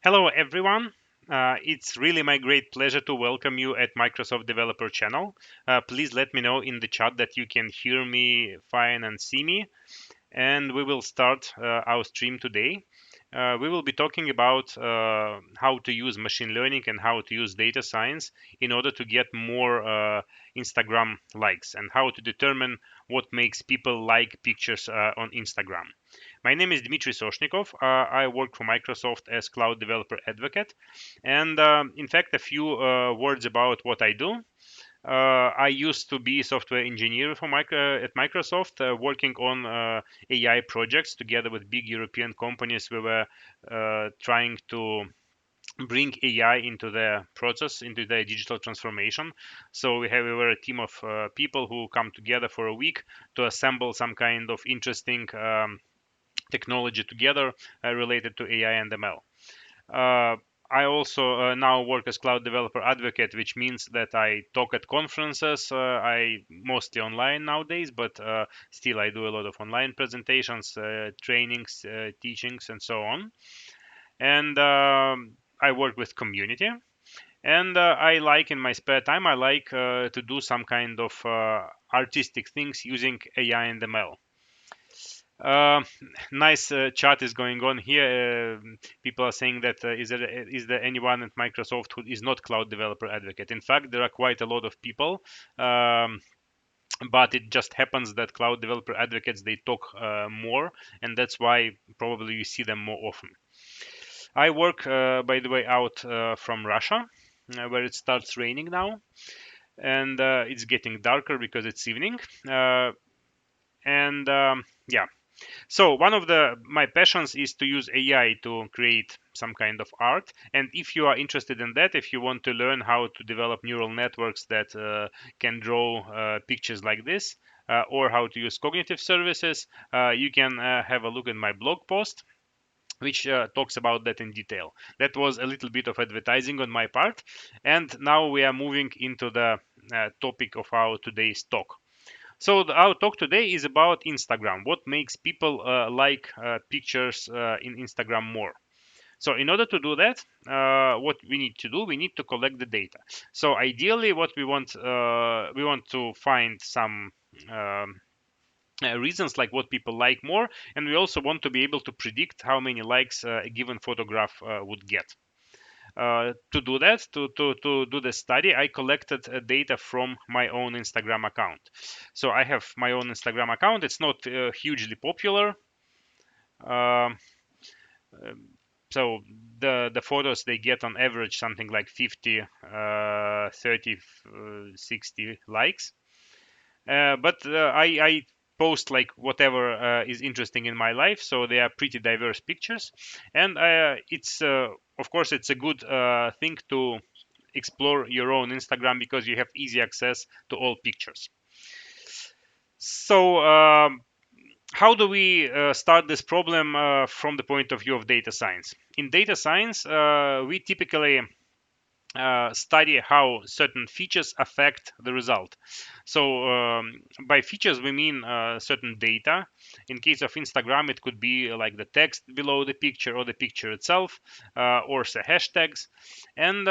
Hello, everyone. It's really my great pleasure to welcome you at Microsoft Developer Channel. Please let me know in the chat that you can hear me fine and see me. And we will start our stream today. We will be talking about how to use machine learning and how to use data science in order to get more Instagram likes and how to determine what makes people like pictures on Instagram. My name is Dmitry Soshnikov. I work for Microsoft as Cloud Developer Advocate. And in fact, a few words about what I do. I used to be software engineer for at Microsoft, working on AI projects together with big European companies. We were trying to bring AI into the process, into the digital transformation. So we were a team of people who come together for a week to assemble some kind of interesting technology together related to AI and ML. I also now work as cloud developer advocate, which means that I talk at conferences. I mostly online nowadays, but still I do a lot of online presentations, trainings, teachings, and so on. And I work with community. And I like in my spare time, I like to do some kind of artistic things using AI and ML. Uh, nice chat is going on here. People are saying that is there anyone at Microsoft who is not cloud developer advocate? In fact, there are quite a lot of people, but it just happens that cloud developer advocates they talk more, and that's why probably you see them more often. I work, by the way, out from Russia, where it starts raining now, and it's getting darker because it's evening. And Yeah. So one of my passions is to use AI to create some kind of art. And if you are interested in that, if you want to learn how to develop neural networks that can draw pictures like this, or how to use cognitive services, you can have a look at my blog post, which talks about that in detail. That was a little bit of advertising on my part. And now we are moving into the topic of our today's talk. So our talk today is about Instagram. What makes people like pictures in Instagram more? So in order to do that, what we need to do, we need to collect the data. So ideally, what we want to find some reasons like what people like more, and we also want to be able to predict how many likes a given photograph would get. To do that, to do the study, I collected data from my own Instagram account. So I have my own Instagram account. It's not hugely popular. Um, so the photos they get on average something like 50, 30, 60 likes. But I post like whatever is interesting in my life, so they are pretty diverse pictures, and it's of course it's a good thing to explore your own Instagram because you have easy access to all pictures. So how do we start this problem from the point of view of data science? In data science, we typically study how certain features affect the result. So by features we mean certain data. In case of Instagram, it could be like the text below the picture or the picture itself, or the hashtags. And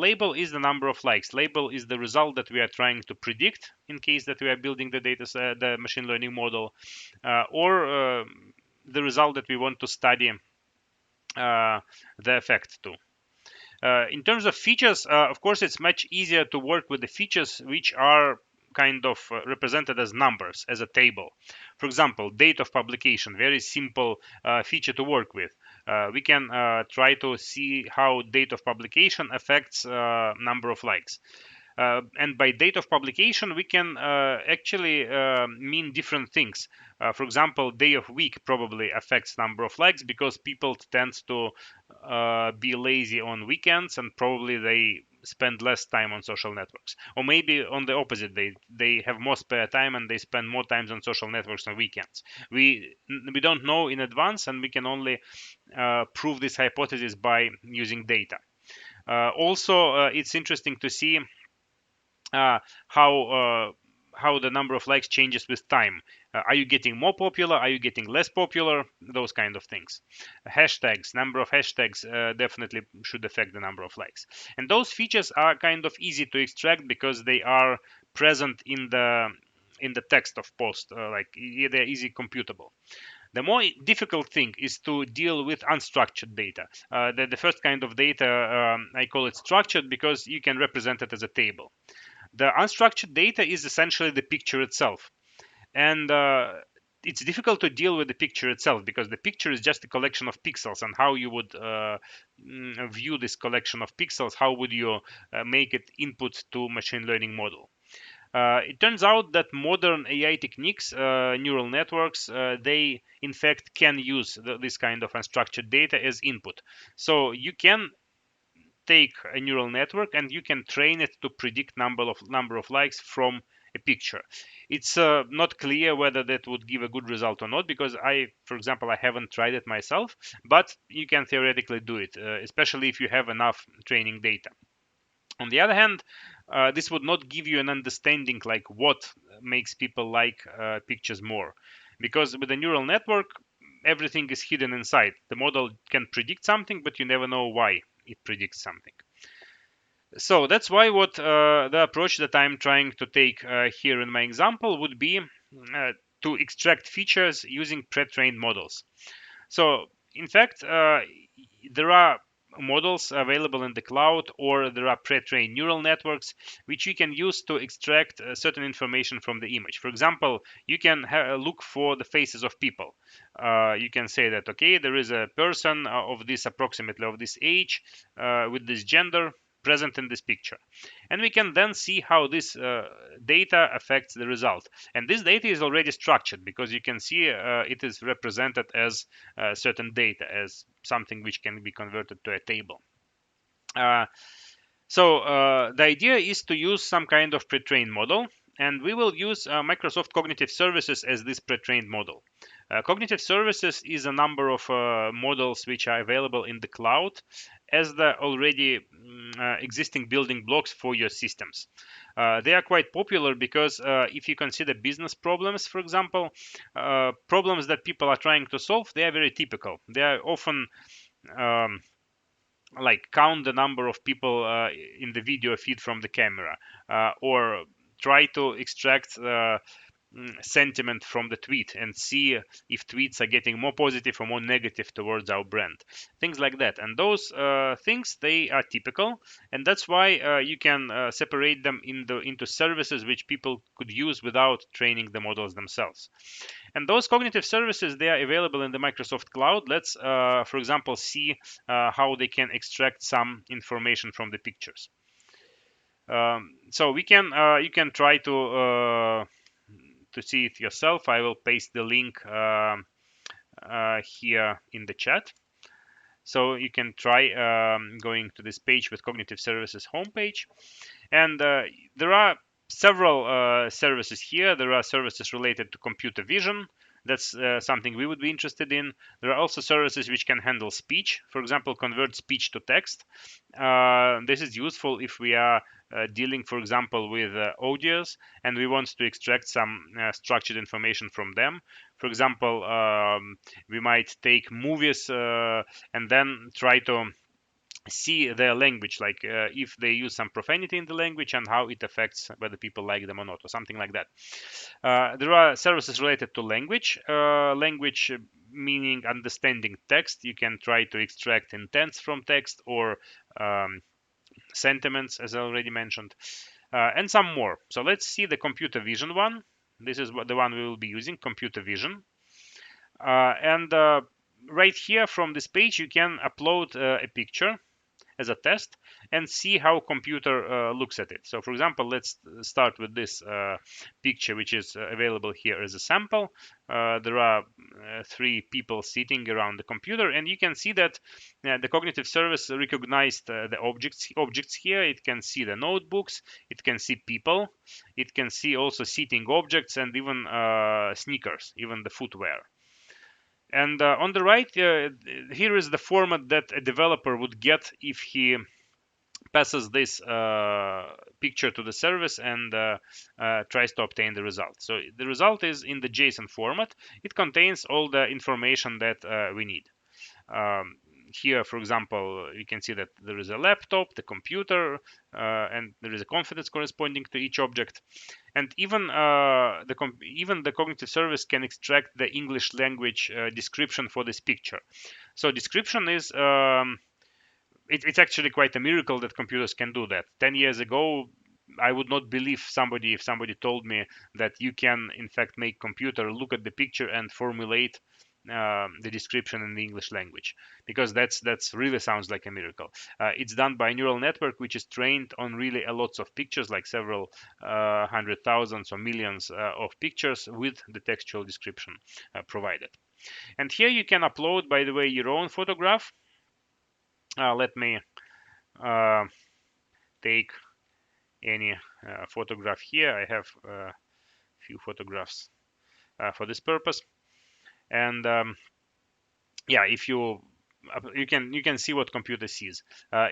label is the number of likes. Label is the result that we are trying to predict in case that we are building the machine learning model, or the result that we want to study the effect to. In terms of features, of course, it's much easier to work with the features which are kind of represented as numbers, as a table. For example, date of publication, very simple feature to work with. We can try to see how date of publication affects number of likes. And by date of publication, we can actually mean different things. For example, day of week probably affects number of likes because people tend to be lazy on weekends and probably they spend less time on social networks. Or maybe on the opposite, they have more spare time and they spend more time on social networks on weekends. We don't know in advance, and we can only prove this hypothesis by using data. Also, it's interesting to see uh, how uh, how the number of likes changes with time. Are you getting more popular? Are you getting less popular? Those kind of things. Hashtags, number of hashtags definitely should affect the number of likes. And those features are kind of easy to extract because they are present in the text of post, they're easy computable. The more difficult thing is to deal with unstructured data. The first kind of data, I call it structured because you can represent it as a table. The unstructured data is essentially the picture itself. And it's difficult to deal with the picture itself because the picture is just a collection of pixels, and how you would view this collection of pixels, how would you make it input to machine learning model. It turns out that modern AI techniques, neural networks, they in fact can use this kind of unstructured data as input. So you can take a neural network and you can train it to predict number of likes from a picture. It's not clear whether that would give a good result or not because for example, I haven't tried it myself, but you can theoretically do it, especially if you have enough training data. On the other hand, this would not give you an understanding like what makes people like pictures more, because with a neural network, everything is hidden inside. The model can predict something, but you never know why it predicts something. So that's why what the approach that I'm trying to take here in my example would be to extract features using pre-trained models. So in fact, there are models available in the cloud, or there are pre-trained neural networks which you can use to extract certain information from the image. For example, you can look for the faces of people. You can say that, okay, there is a person of this approximately of this age with this gender present in this picture, and we can then see how this data affects the result. And this data is already structured because you can see it is represented as certain data, as something which can be converted to a table. uh, so the idea is to use some kind of pre-trained model, and we will use Microsoft Cognitive Services as this pre-trained model. Cognitive Services is a number of models which are available in the cloud as the already existing building blocks for your systems. They are quite popular because if you consider business problems, for example, problems that people are trying to solve, they are very typical. They are often um, like count the number of people in the video feed from the camera, or try to extract sentiment from the tweet and see if tweets are getting more positive or more negative towards our brand, things like that. And those things, they are typical, and that's why you can separate them into services which people could use without training the models themselves. And those cognitive services, they are available in the Microsoft Cloud. Let's for example see how they can extract some information from the pictures. So we can you can try to see it yourself. I will paste the link here in the chat. So you can try going to this page with Cognitive Services homepage. And there are several services here. There are services related to computer vision. That's something we would be interested in. There are also services which can handle speech. For example, convert speech to text. This is useful if we are dealing, for example, with audios and we want to extract some structured information from them. For example, we might take movies and then try to see their language, like if they use some profanity in the language and how it affects whether people like them or not, or something like that. There are services related to language. Language meaning understanding text. You can try to extract intents from text, or sentiments, as I already mentioned, and some more. So let's see the computer vision one. This is the one we will be using, computer vision. And right here from this page, you can upload a picture as a test and see how computer looks at it. So for example, let's start with this picture, which is available here as a sample. There are 3 people sitting around the computer, and you can see that the cognitive service recognized the objects here. It can see the notebooks, it can see people, it can see also sitting objects, and even sneakers, even the footwear. And on the right, here is the format that a developer would get if he passes this picture to the service and tries to obtain the result. So the result is in the JSON format. It contains all the information that we need. Um, Here, for example, you can see that there is a laptop, the computer, and there is a confidence corresponding to each object. And even even the cognitive service can extract the English language description for this picture. So description is it's actually quite a miracle that computers can do that. 10 years ago, I would not believe somebody if somebody told me that you can in fact make computer look at the picture and formulate the description in the English language, because that's really sounds like a miracle. It's done by a neural network which is trained on really a lots of pictures, like several hundred thousands or millions of pictures with the textual description provided. And here you can upload, by the way, your own photograph. Let me uh, take any photograph here. I have a few photographs for this purpose. And yeah, if you can see what computer sees.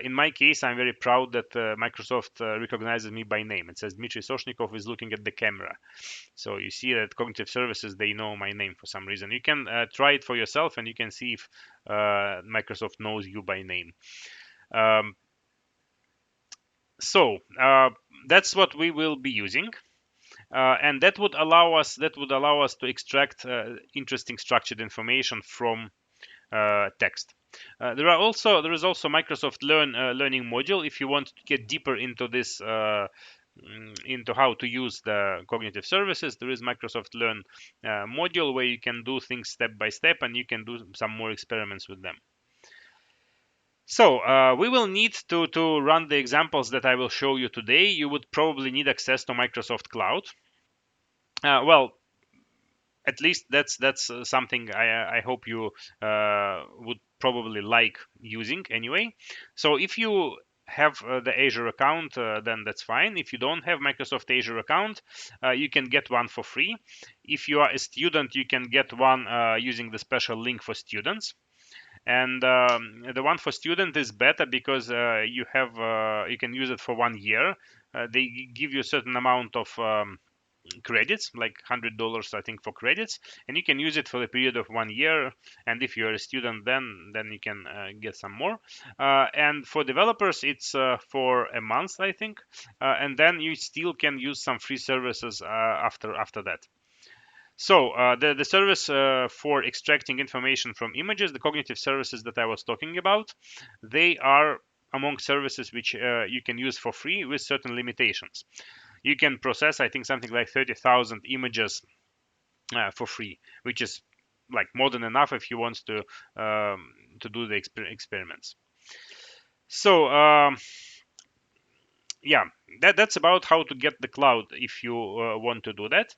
In my case, I'm very proud that Microsoft recognizes me by name. It says Dmitry Soshnikov is looking at the camera. So you see that cognitive services, they know my name for some reason. You can try it for yourself, and you can see if Microsoft knows you by name. Um, so that's what we will be using. And that would allow us to extract interesting structured information from text. There is also Microsoft Learning module if you want to get deeper into this, into how to use the cognitive services. There is Microsoft Learn module where you can do things step by step, and you can do some more experiments with them. So we will need to run the examples that I will show you today. You would probably need access to Microsoft Cloud. Well, at least that's something I hope you would probably like using anyway. So if you have the Azure account, then that's fine. If you don't have Microsoft Azure account, you can get one for free. If you are a student, you can get one using the special link for students. And the one for student is better because you can use it for 1 year. They give you a certain amount of credits, like $100 I think for credits, and you can use it for the period of 1 year. And if you're a student, then you can get some more. And for developers, it's for a month I think, and then you still can use some free services after that. So the service for extracting information from images, the cognitive services that I was talking about, they are among services which you can use for free with certain limitations. You can process, I think, something like 30,000 images for free, which is like more than enough if you want to do the experiments. So yeah, that's about how to get the cloud if you want to do that.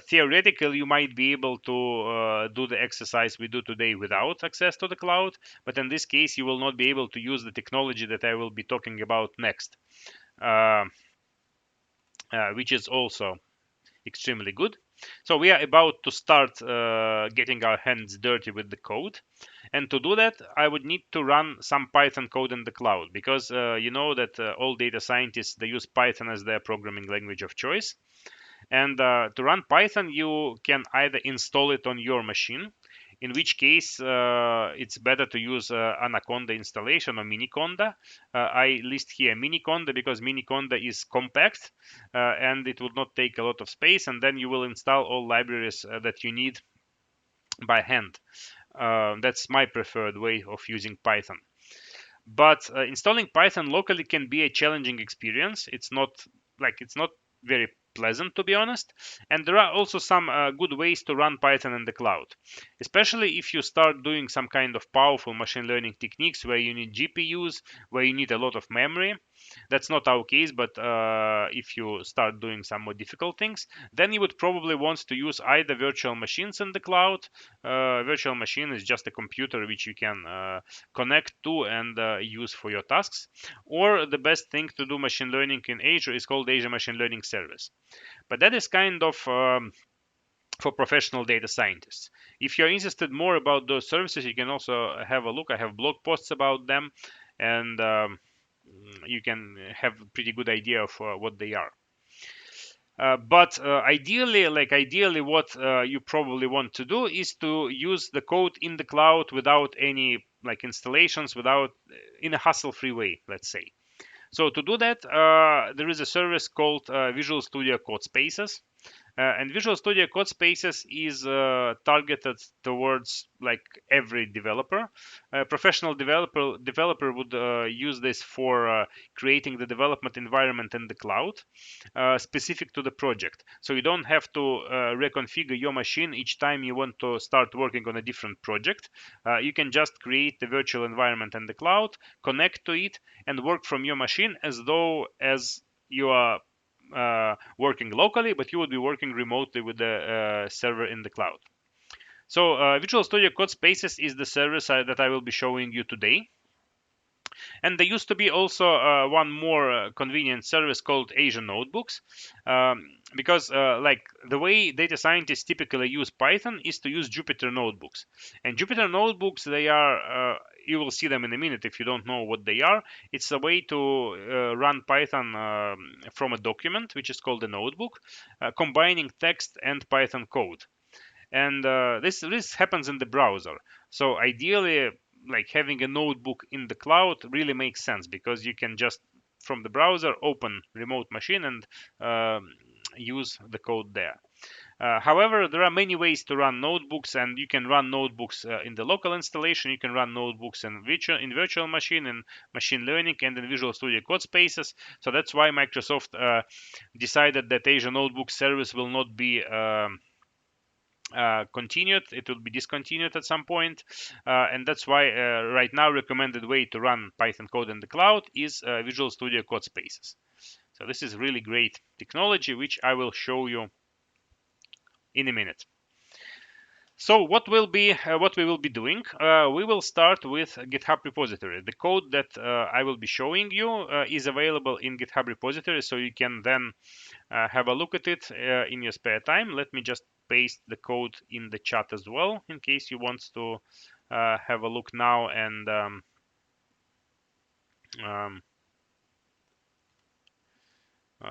Theoretically, you might be able to do the exercise we do today without access to the cloud, but in this case, you will not be able to use the technology that I will be talking about next, uh, which is also extremely good. So we are about to start getting our hands dirty with the code. And to do that, I would need to run some Python code in the cloud, because you know that all data scientists, they use Python as their programming language of choice. And to run Python, you can either install it on your machine, in which case it's better to use Anaconda installation or Miniconda. I list here Miniconda because Miniconda is compact and it would not take a lot of space, and then you will install all libraries that you need by hand. That's my preferred way of using Python. But installing Python locally can be a challenging experience. It's not very pleasant, to be honest. And there are also some good ways to run Python in the cloud, especially if you start doing some kind of powerful machine learning techniques where you need GPUs, where you need a lot of memory. That's not our case, but if you start doing some more difficult things, then you would probably want to use either virtual machines in the cloud. Virtual machine is just a computer which you can connect to and use for your tasks. Or the best thing to do machine learning in Azure is called Azure Machine Learning Service. But that is kind of for professional data scientists. If you're interested more about those services, you can also have a look. I have blog posts about them, and you can have a pretty good idea of what they are. But ideally, what you probably want to do is to use the code in the cloud without any like installations, without in a hassle-free way, let's say. So to do that, there is a service called Visual Studio Codespaces. And Visual Studio Codespaces is targeted towards like every developer. Professional developer would use this for creating the development environment in the cloud, specific to the project. So you don't have to reconfigure your machine each time you want to start working on a different project. You can just create the virtual environment in the cloud, connect to it, and work from your machine as though as you are working locally, but you would be working remotely with the server in the cloud. So Visual Studio Codespaces is the service that I will be showing you today. And there used to be also one more convenient service called Asian Notebooks, because like the way data scientists typically use Python is to use Jupyter Notebooks. And Jupyter Notebooks, they are you will see them in a minute if you don't know what they are. It's a way to run Python from a document, which is called a notebook, combining text and Python code. And this happens in the browser. So ideally, like having a notebook in the cloud really makes sense, because you can just from the browser open remote machine and use the code there. However, there are many ways to run notebooks, and you can run notebooks in the local installation. You can run notebooks in virtual machine, in machine learning, and in Visual Studio Codespaces. So that's why Microsoft decided that Azure Notebook service will not be continued. It will be discontinued at some point, and that's why right now recommended way to run Python code in the cloud is Visual Studio Codespaces. So this is really great technology, which I will show you in a minute. So what we will be doing? We will start with GitHub repository. The code that I will be showing you is available in GitHub repository, so you can then have a look at it in your spare time. Let me just paste the code in the chat as well, in case you want to have a look now, and um,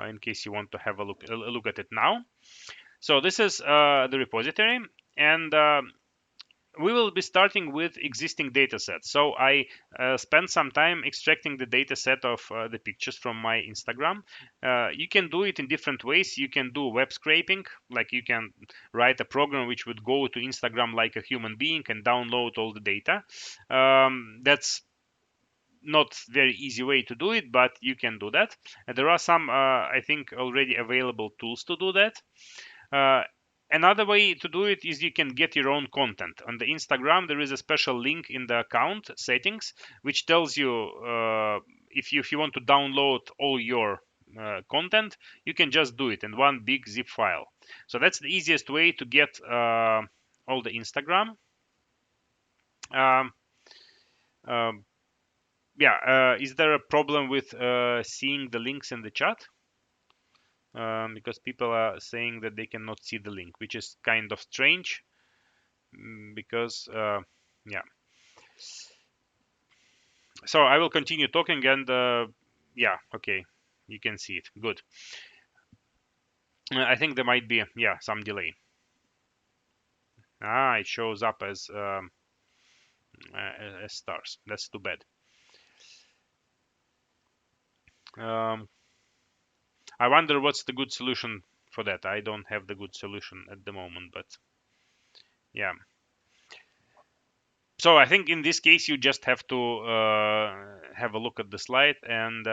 in case you want to have a look at it now. So this is the repository, and we will be starting with existing data sets. So I spent some time extracting the data set of the pictures from my Instagram. You can do it in different ways. You can do web scraping, like you can write a program which would go to Instagram like a human being and download all the data. That's not very easy way to do it, but you can do that. And there are some, I think, already available tools to do that. Uh, Another way to do it is you can get your own content. On the Instagram, there is a special link in the account settings, which tells you if you want to download all your content, you can just do it in one big zip file. So that's the easiest way to get all the Instagram. Um, um, yeah, is there a problem with seeing the links in the chat? Because people are saying that they cannot see the link, which is kind of strange. Because yeah, so I will continue talking, and yeah, okay, you can see it. Good. I think there might be some delay. It shows up as stars. That's too bad. um, I wonder what's the good solution for that. I don't have the good solution at the moment, but yeah. So I think in this case you just have to have a look at the slide, and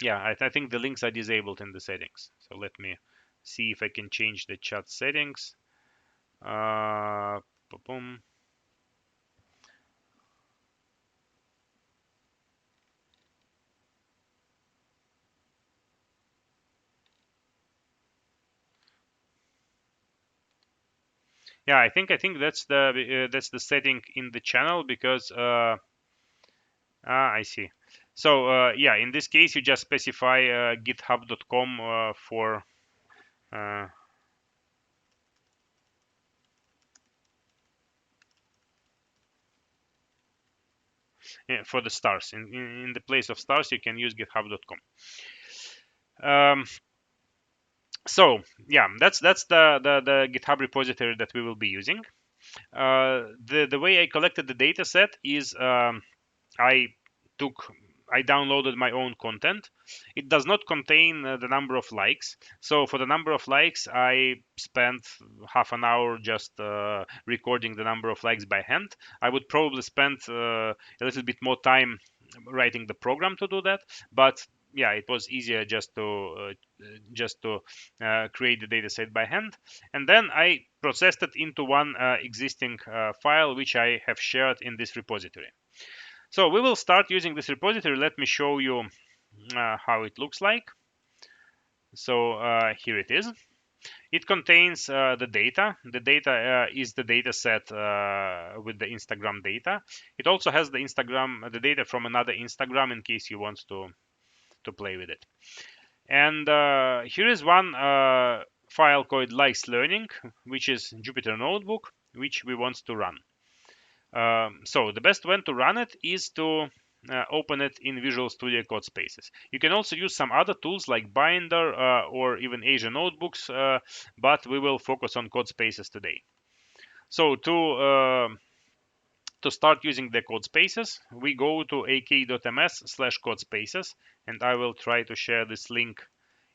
yeah, I think the links are disabled in the settings. So let me see if I can change the chat settings. Boom. Yeah, I think that's the setting in the channel, because I see. So yeah, in this case you just specify github.com for uh, for the stars. In the place of stars, you can use github.com. So yeah, that's the GitHub repository that we will be using. The way I collected the data set is I downloaded my own content. It does not contain the number of likes. So for the number of likes, I spent half an hour just recording the number of likes by hand. I would probably spend a little bit more time writing the program to do that, but yeah, it was easier just to create the data set by hand. And then I processed it into one existing file which I have shared in this repository. So we will start using this repository. Let me show you how it looks like. So here it is. It contains the data. The data is the data set with the Instagram data. It also has the data from another Instagram in case you want to play with it. And here is one file called Likes Learning, which is Jupyter notebook, which we want to run. So the best way to run it is to open it in Visual Studio Codespaces. You can also use some other tools like Binder or even Azure Notebooks, but we will focus on Codespaces today. So to start using the Codespaces, we go to ak.ms/codespaces, and I will try to share this link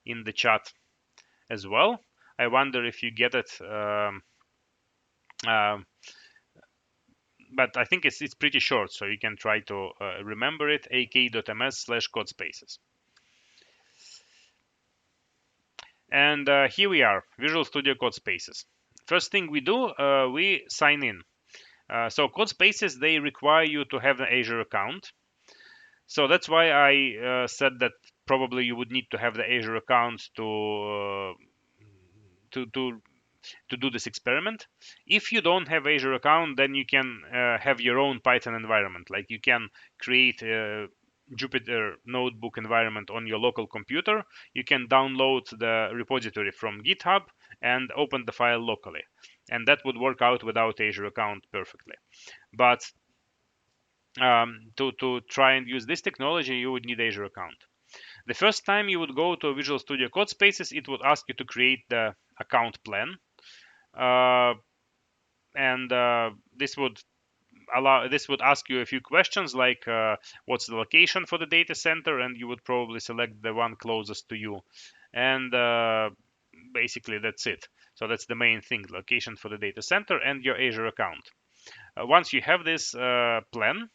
in the chat as well. I wonder if you get it. But I think it's pretty short, so you can try to remember it, ak.ms/codespaces. And here we are, Visual Studio Codespaces. First thing we do, we sign in. So Codespaces, they require you to have an Azure account. So that's why I said that probably you would need to have the Azure account to do this experiment. If you don't have Azure account, then you can have your own Python environment. Like you can create a Jupyter notebook environment on your local computer. You can download the repository from GitHub and open the file locally. And that would work out without Azure account perfectly. But to try and use this technology, you would need Azure account. The first time you would go to Visual Studio Codespaces, it would ask you to create the account plan. And this would ask you a few questions like what's the location for the data center, and you would probably select the one closest to you, and basically that's it. So that's the main thing: location for the data center and your Azure account. Once you have this plan,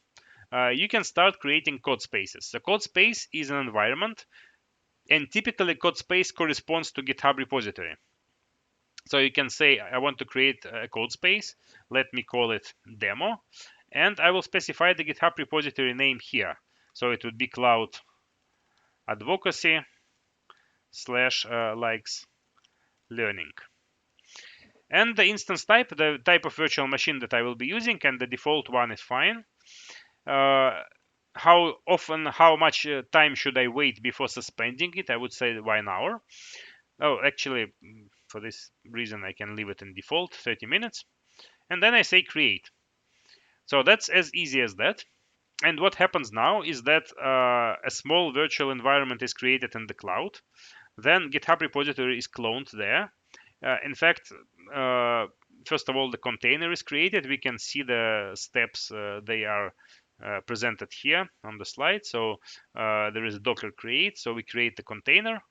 you can start creating Codespaces. So Codespace is an environment, and typically Codespace corresponds to GitHub repository. So you can say, I want to create a Codespace. Let me call it demo. And I will specify the GitHub repository name here. So it would be cloud advocacy / likes learning. And the instance type, the type of virtual machine that I will be using, and the default one is fine. How much time should I wait before suspending it? I would say 1 hour. Oh, actually, for this reason, I can leave it in default, 30 minutes. And then I say create. So that's as easy as that. And what happens now is that a small virtual environment is created in the cloud. Then GitHub repository is cloned there. In fact, first of all, the container is created. We can see the steps. They are presented here on the slide. So there is a Docker create. So we create the container.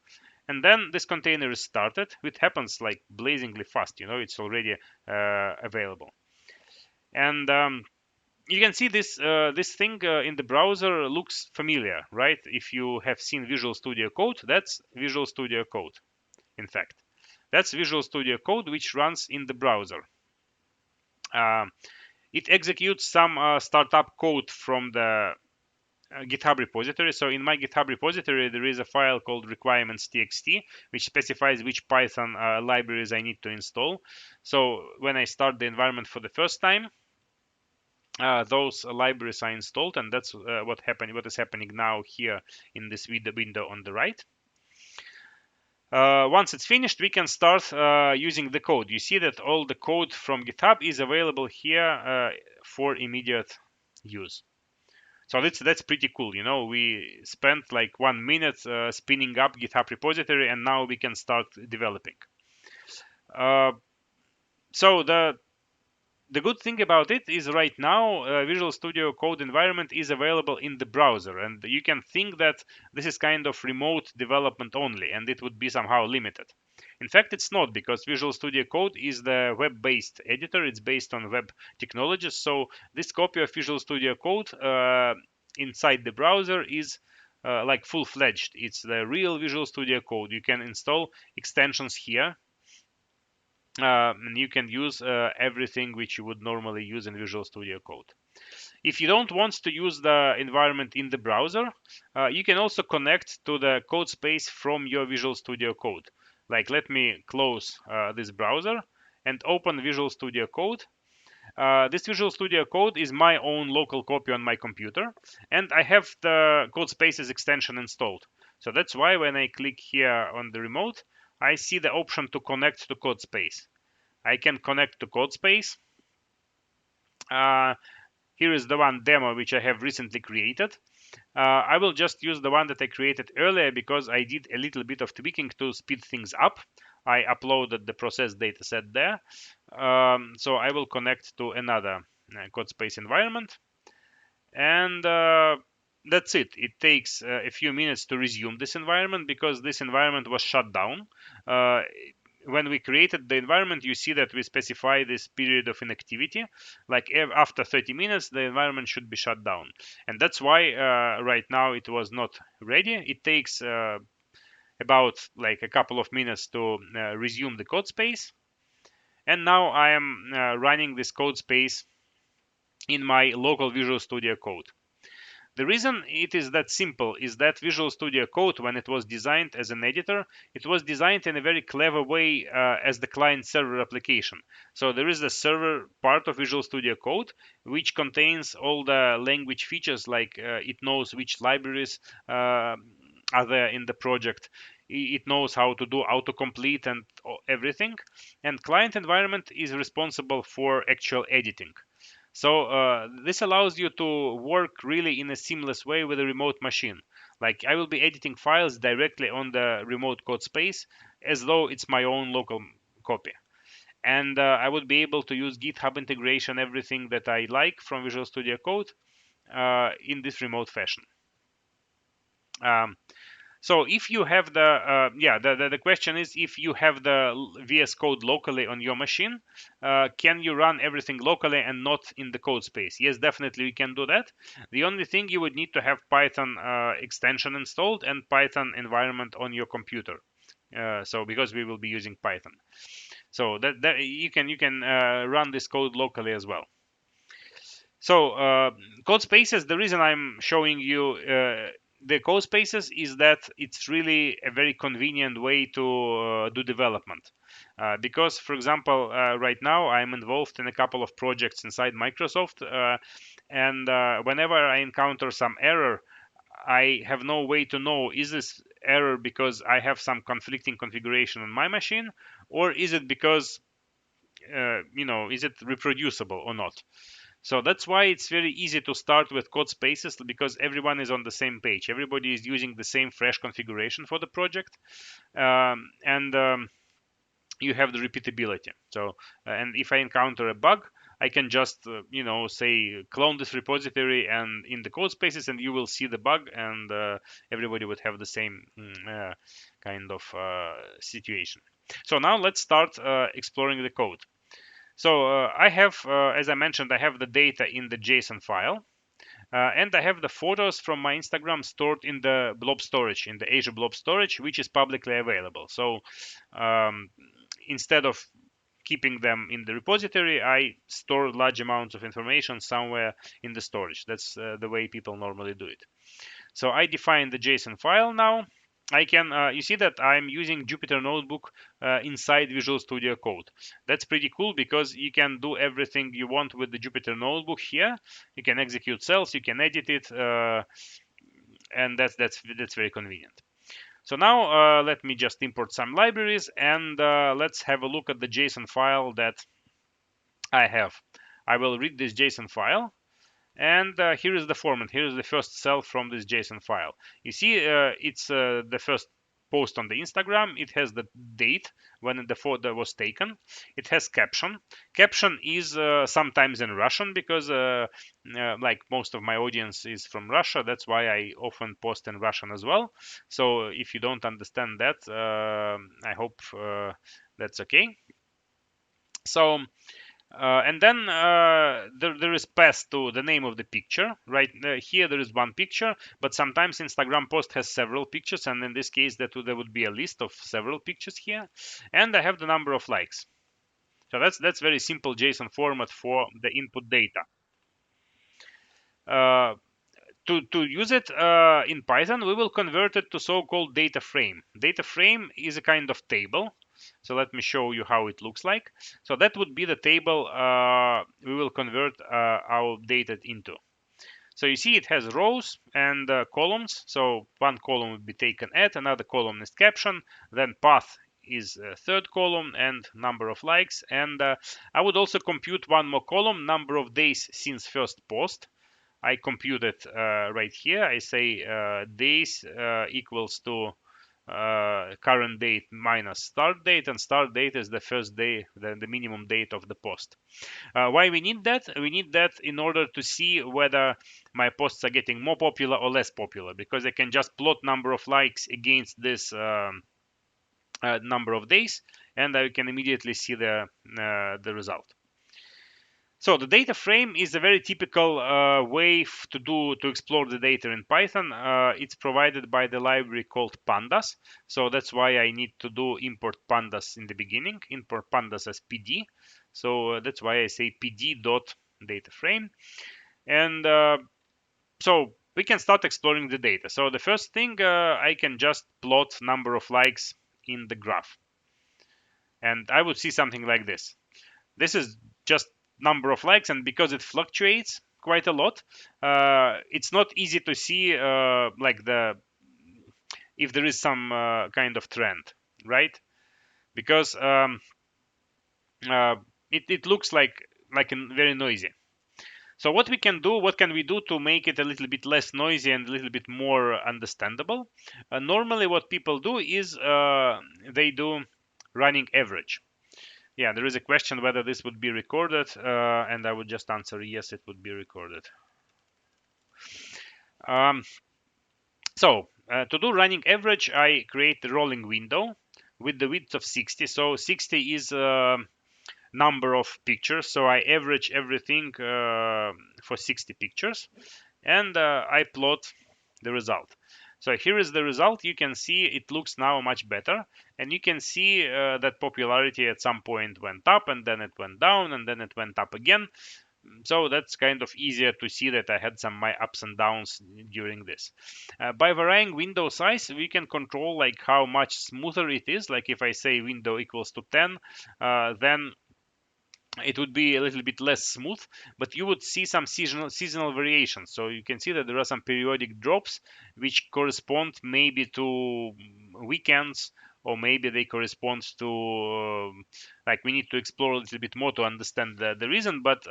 And then this container is started. It happens like blazingly fast. It's already available. And you can see this thing in the browser looks familiar, right? If you have seen Visual Studio Code, that's Visual Studio Code. In fact, that's Visual Studio Code which runs in the browser. It executes some startup code from the GitHub repository. So in my GitHub repository, there is a file called requirements.txt, which specifies which Python libraries I need to install. So when I start the environment for the first time, those libraries are installed, and that's what is happening now here in this window on the right. Once it's finished, we can start using the code. You see that all the code from GitHub is available here for immediate use. So that's pretty cool. We spent like 1 minute spinning up GitHub repository, and now we can start developing. Uh, so the good thing about it is right now Visual Studio Code environment is available in the browser, and you can think that this is kind of remote development only, and it would be somehow limited. In fact, it's not, because Visual Studio Code is the web-based editor. It's based on web technologies. So this copy of Visual Studio Code inside the browser is like full-fledged. It's the real Visual Studio Code. You can install extensions here, and you can use everything which you would normally use in Visual Studio Code. If you don't want to use the environment in the browser, you can also connect to the Codespace from your Visual Studio Code. Like, let me close this browser and open Visual Studio Code. This Visual Studio Code is my own local copy on my computer, and I have the Codespaces extension installed. So that's why when I click here on the remote, I see the option to connect to Codespace. I can connect to Codespace. Here is the one demo which I have recently created. I will just use the one that I created earlier because I did a little bit of tweaking to speed things up. I uploaded the process dataset there. So I will connect to another Codespace environment. And that's it. It takes a few minutes to resume this environment because this environment was shut down. When we created the environment, you see that we specify this period of inactivity. Like after 30 minutes, the environment should be shut down. And that's why right now it was not ready. It takes about like a couple of minutes to resume the code space. And now I am running this code space in my local Visual Studio Code. The reason it is that simple is that Visual Studio Code, when it was designed as an editor, it was designed in a very clever way as the client-server application. So there is the server part of Visual Studio Code, which contains all the language features, like it knows which libraries are there in the project. It knows how to do autocomplete and everything. And client environment is responsible for actual editing. So this allows you to work really in a seamless way with a remote machine. Like, I will be editing files directly on the remote code space as though it's my own local copy. And I would be able to use GitHub integration, everything that I like from Visual Studio Code in this remote fashion. So if you have the question is, if you have the VS Code locally on your machine, can you run everything locally and not in the code space? Yes, definitely you can do that. The only thing, you would need to have Python extension installed and Python environment on your computer. So because we will be using Python, so that you can run this code locally as well. So Codespaces, the reason I'm showing you the Codespaces is that it's really a very convenient way to do development. Because, for example, right now I'm involved in a couple of projects inside Microsoft, and whenever I encounter some error, I have no way to know, is this error because I have some conflicting configuration on my machine, or is it because is it reproducible or not? So that's why it's very easy to start with Codespaces, because everyone is on the same page. Everybody is using the same fresh configuration for the project, and you have the repeatability. So, and if I encounter a bug, I can just say clone this repository and in the Codespaces, and you will see the bug, and everybody would have the same kind of situation. So now let's start exploring the code. So I have, as I mentioned, I have the data in the JSON file, and I have the photos from my Instagram stored in the blob storage, in the Azure blob storage, which is publicly available. So instead of keeping them in the repository, I store large amounts of information somewhere in the storage. That's the way people normally do it. So I define the JSON file now. I can, you see that I'm using Jupyter Notebook inside Visual Studio Code. That's pretty cool because you can do everything you want with the Jupyter Notebook here. You can execute cells, you can edit it, and that's very convenient. So now let me just import some libraries, and let's have a look at the JSON file that I have. I will read this JSON file, And here is the format. Here is the first cell from this JSON file. You see, it's the first post on the Instagram. It has the date when the photo was taken. It has caption. Caption is sometimes in Russian because like most of my audience is from Russia. That's why I often post in Russian as well. So if you don't understand that, I hope that's okay. So and then there is path to the name of the picture. Right here there is one picture, but sometimes Instagram post has several pictures, and in this case there would be a list of several pictures here. And I have the number of likes. So that's very simple JSON format for the input data. Uh, to use it in Python, we will convert it to so-called data frame. Data frame is a kind of table. So let me show you how it looks like. So that would be the table we will convert our data into. So you see it has rows and columns. So one column would be taken at, another column is caption, then path is third column and number of likes. And I would also compute one more column, number of days since first post. I compute it right here. I say days equals to current date minus start date, and start date is the first day, the minimum date of the post. Why we need that? We need that in order to see whether my posts are getting more popular or less popular, because I can just plot number of likes against this number of days, and I can immediately see the result. So the data frame is a very typical way to explore the data in Python. It's provided by the library called pandas. So that's why I need to do import pandas in the beginning. Import pandas as PD. So that's why I say PD dot data frame. And so we can start exploring the data. So the first thing, I can just plot number of likes in the graph, and I would see something like this. This is just number of likes, and because it fluctuates quite a lot, it's not easy to see like if there is some kind of trend, right? Because uh, it looks like very noisy. So what can we do to make it a little bit less noisy and a little bit more understandable? Normally what people do is they do running average. Yeah, there is a question whether this would be recorded, and I would just answer yes, it would be recorded. Um, so to do running average, I create the rolling window with the width of 60. So 60 is number of pictures. So I average everything for 60 pictures, and I plot the result. So here is the result. You can see it looks now much better, and you can see that popularity at some point went up, and then it went down, and then it went up again. So that's kind of easier to see that I had some my ups and downs during this. By varying window size, we can control like how much smoother it is. Like if I say window equals to 10, then it would be a little bit less smooth, but you would see some seasonal variations. So you can see that there are some periodic drops which correspond maybe to weekends, or maybe they correspond to like we need to explore a little bit more to understand the reason. But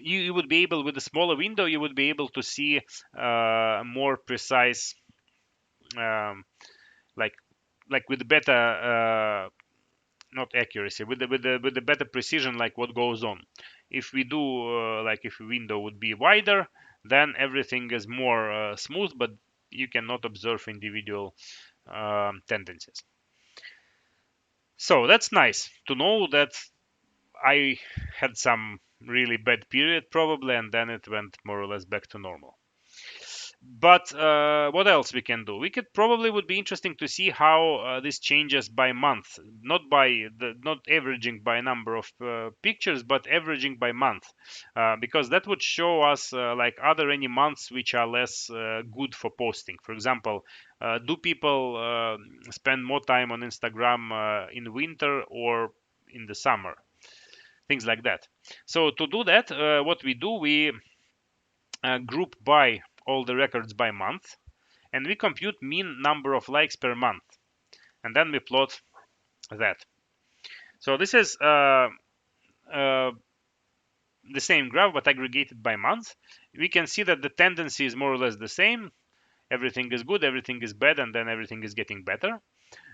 you would be able, with a smaller window, you would be able to see more precise, um, like with better not accuracy, with the better precision, like what goes on. If we do like if a window would be wider, then everything is more smooth, but you cannot observe individual tendencies. So that's nice to know that I had some really bad period probably, and then it went more or less back to normal. But what else we can do? We could probably would be interesting to see how this changes by month, not averaging by number of pictures, but averaging by month, because that would show us like are there any months which are less good for posting. For example, do people spend more time on Instagram in winter or in the summer? Things like that. So to do that, what we do, we group by all the records by month, and we compute mean number of likes per month, and then we plot that. So this is uh, the same graph but aggregated by month, we can see that the tendency is more or less the same. Everything is good, everything is bad, and then everything is getting better.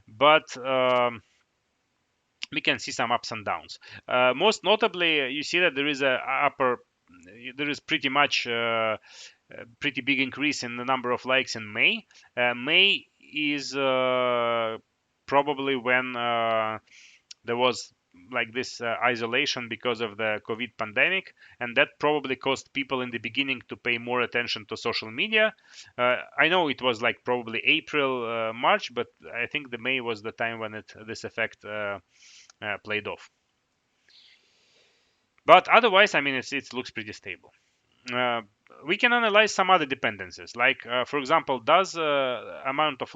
But we can see some ups and downs. Most notably, you see that there is pretty much pretty big increase in the number of likes in May. May is probably when there was like this isolation because of the COVID pandemic, and that probably caused people in the beginning to pay more attention to social media. I know it was like probably April, March, but I think the May was the time when this effect played off. But otherwise, I mean, it looks pretty stable. Uh, we can analyze some other dependencies, like for example, does amount of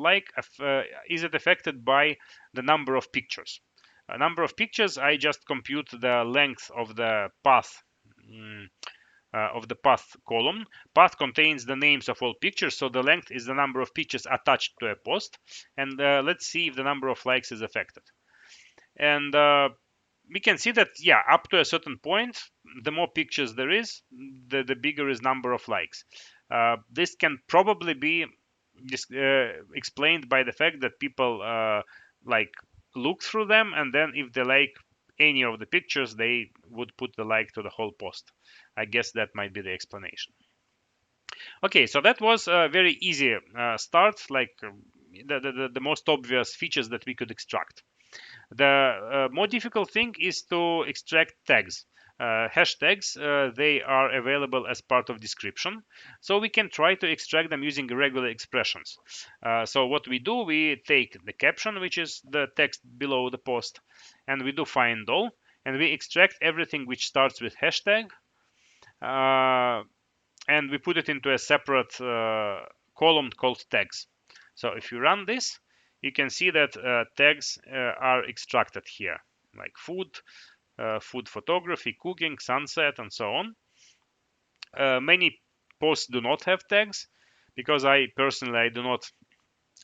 is it affected by the number of pictures? A number of pictures, I just compute the length of the path. Of the path column. Path contains the names of all pictures, so the length is the number of pictures attached to a post. And let's see if the number of likes is affected. And we can see that, yeah, up to a certain point, the more pictures there is, the bigger is number of likes. This can probably be explained by the fact that people like look through them, and then if they like any of the pictures, they would put the like to the whole post. I guess that might be the explanation. Okay, so that was a very easy start, like the most obvious features that we could extract. The more difficult thing is to extract tags. Hashtags, they are available as part of description, so we can try to extract them using regular expressions. So what we do, we take the caption, which is the text below the post, and we do find all, and we extract everything which starts with hashtag, and we put it into a separate column called tags. So if you run this, you can see that tags are extracted here, like food, food photography, cooking, sunset, and so on. Many posts do not have tags, because I do not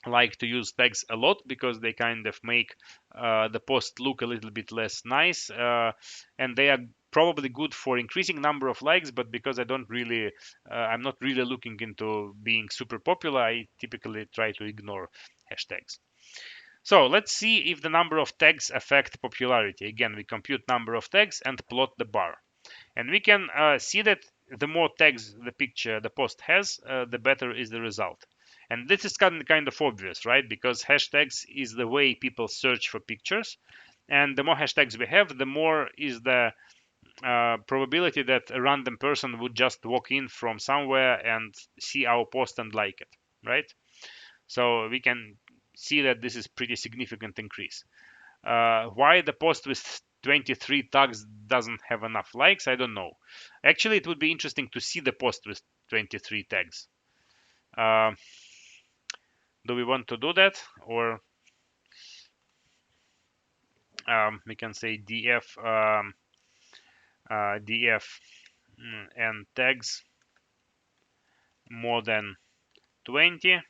like to use tags a lot, because they kind of make the post look a little bit less nice, and they are probably good for increasing number of likes, but because I'm not really looking into being super popular, I typically try to ignore hashtags. So let's see if the number of tags affect popularity. Again, we compute number of tags and plot the bar, and we can see that the more tags the post has, the better is the result. And this is kind of obvious, right? Because hashtags is the way people search for pictures, and the more hashtags we have, the more is the probability that a random person would just walk in from somewhere and see our post and like it, right? So we can see that this is pretty significant increase. Why the post with 23 tags doesn't have enough likes, I don't know. Actually, it would be interesting to see the post with 23 tags. Do we want to do that, or we can say df df and tags more than 20,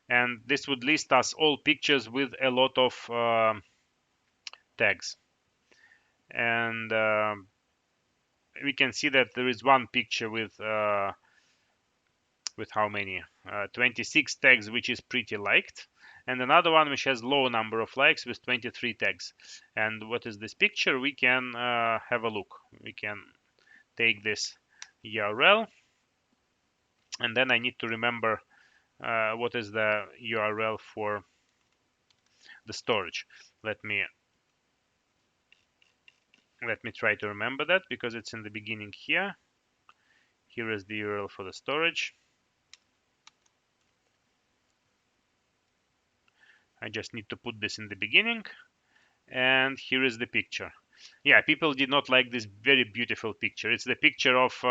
and this would list us all pictures with a lot of tags. And we can see that there is one picture with how many 26 tags, which is pretty liked, and another one which has low number of likes with 23 tags. And what is this picture? We can have a look. We can take this URL, and then I need to remember what is the URL for the storage. Let me try to remember that, because it's in the beginning here. Here is the URL for the storage. I just need to put this in the beginning, and here is the picture. Yeah, people did not like this very beautiful picture. It's the picture of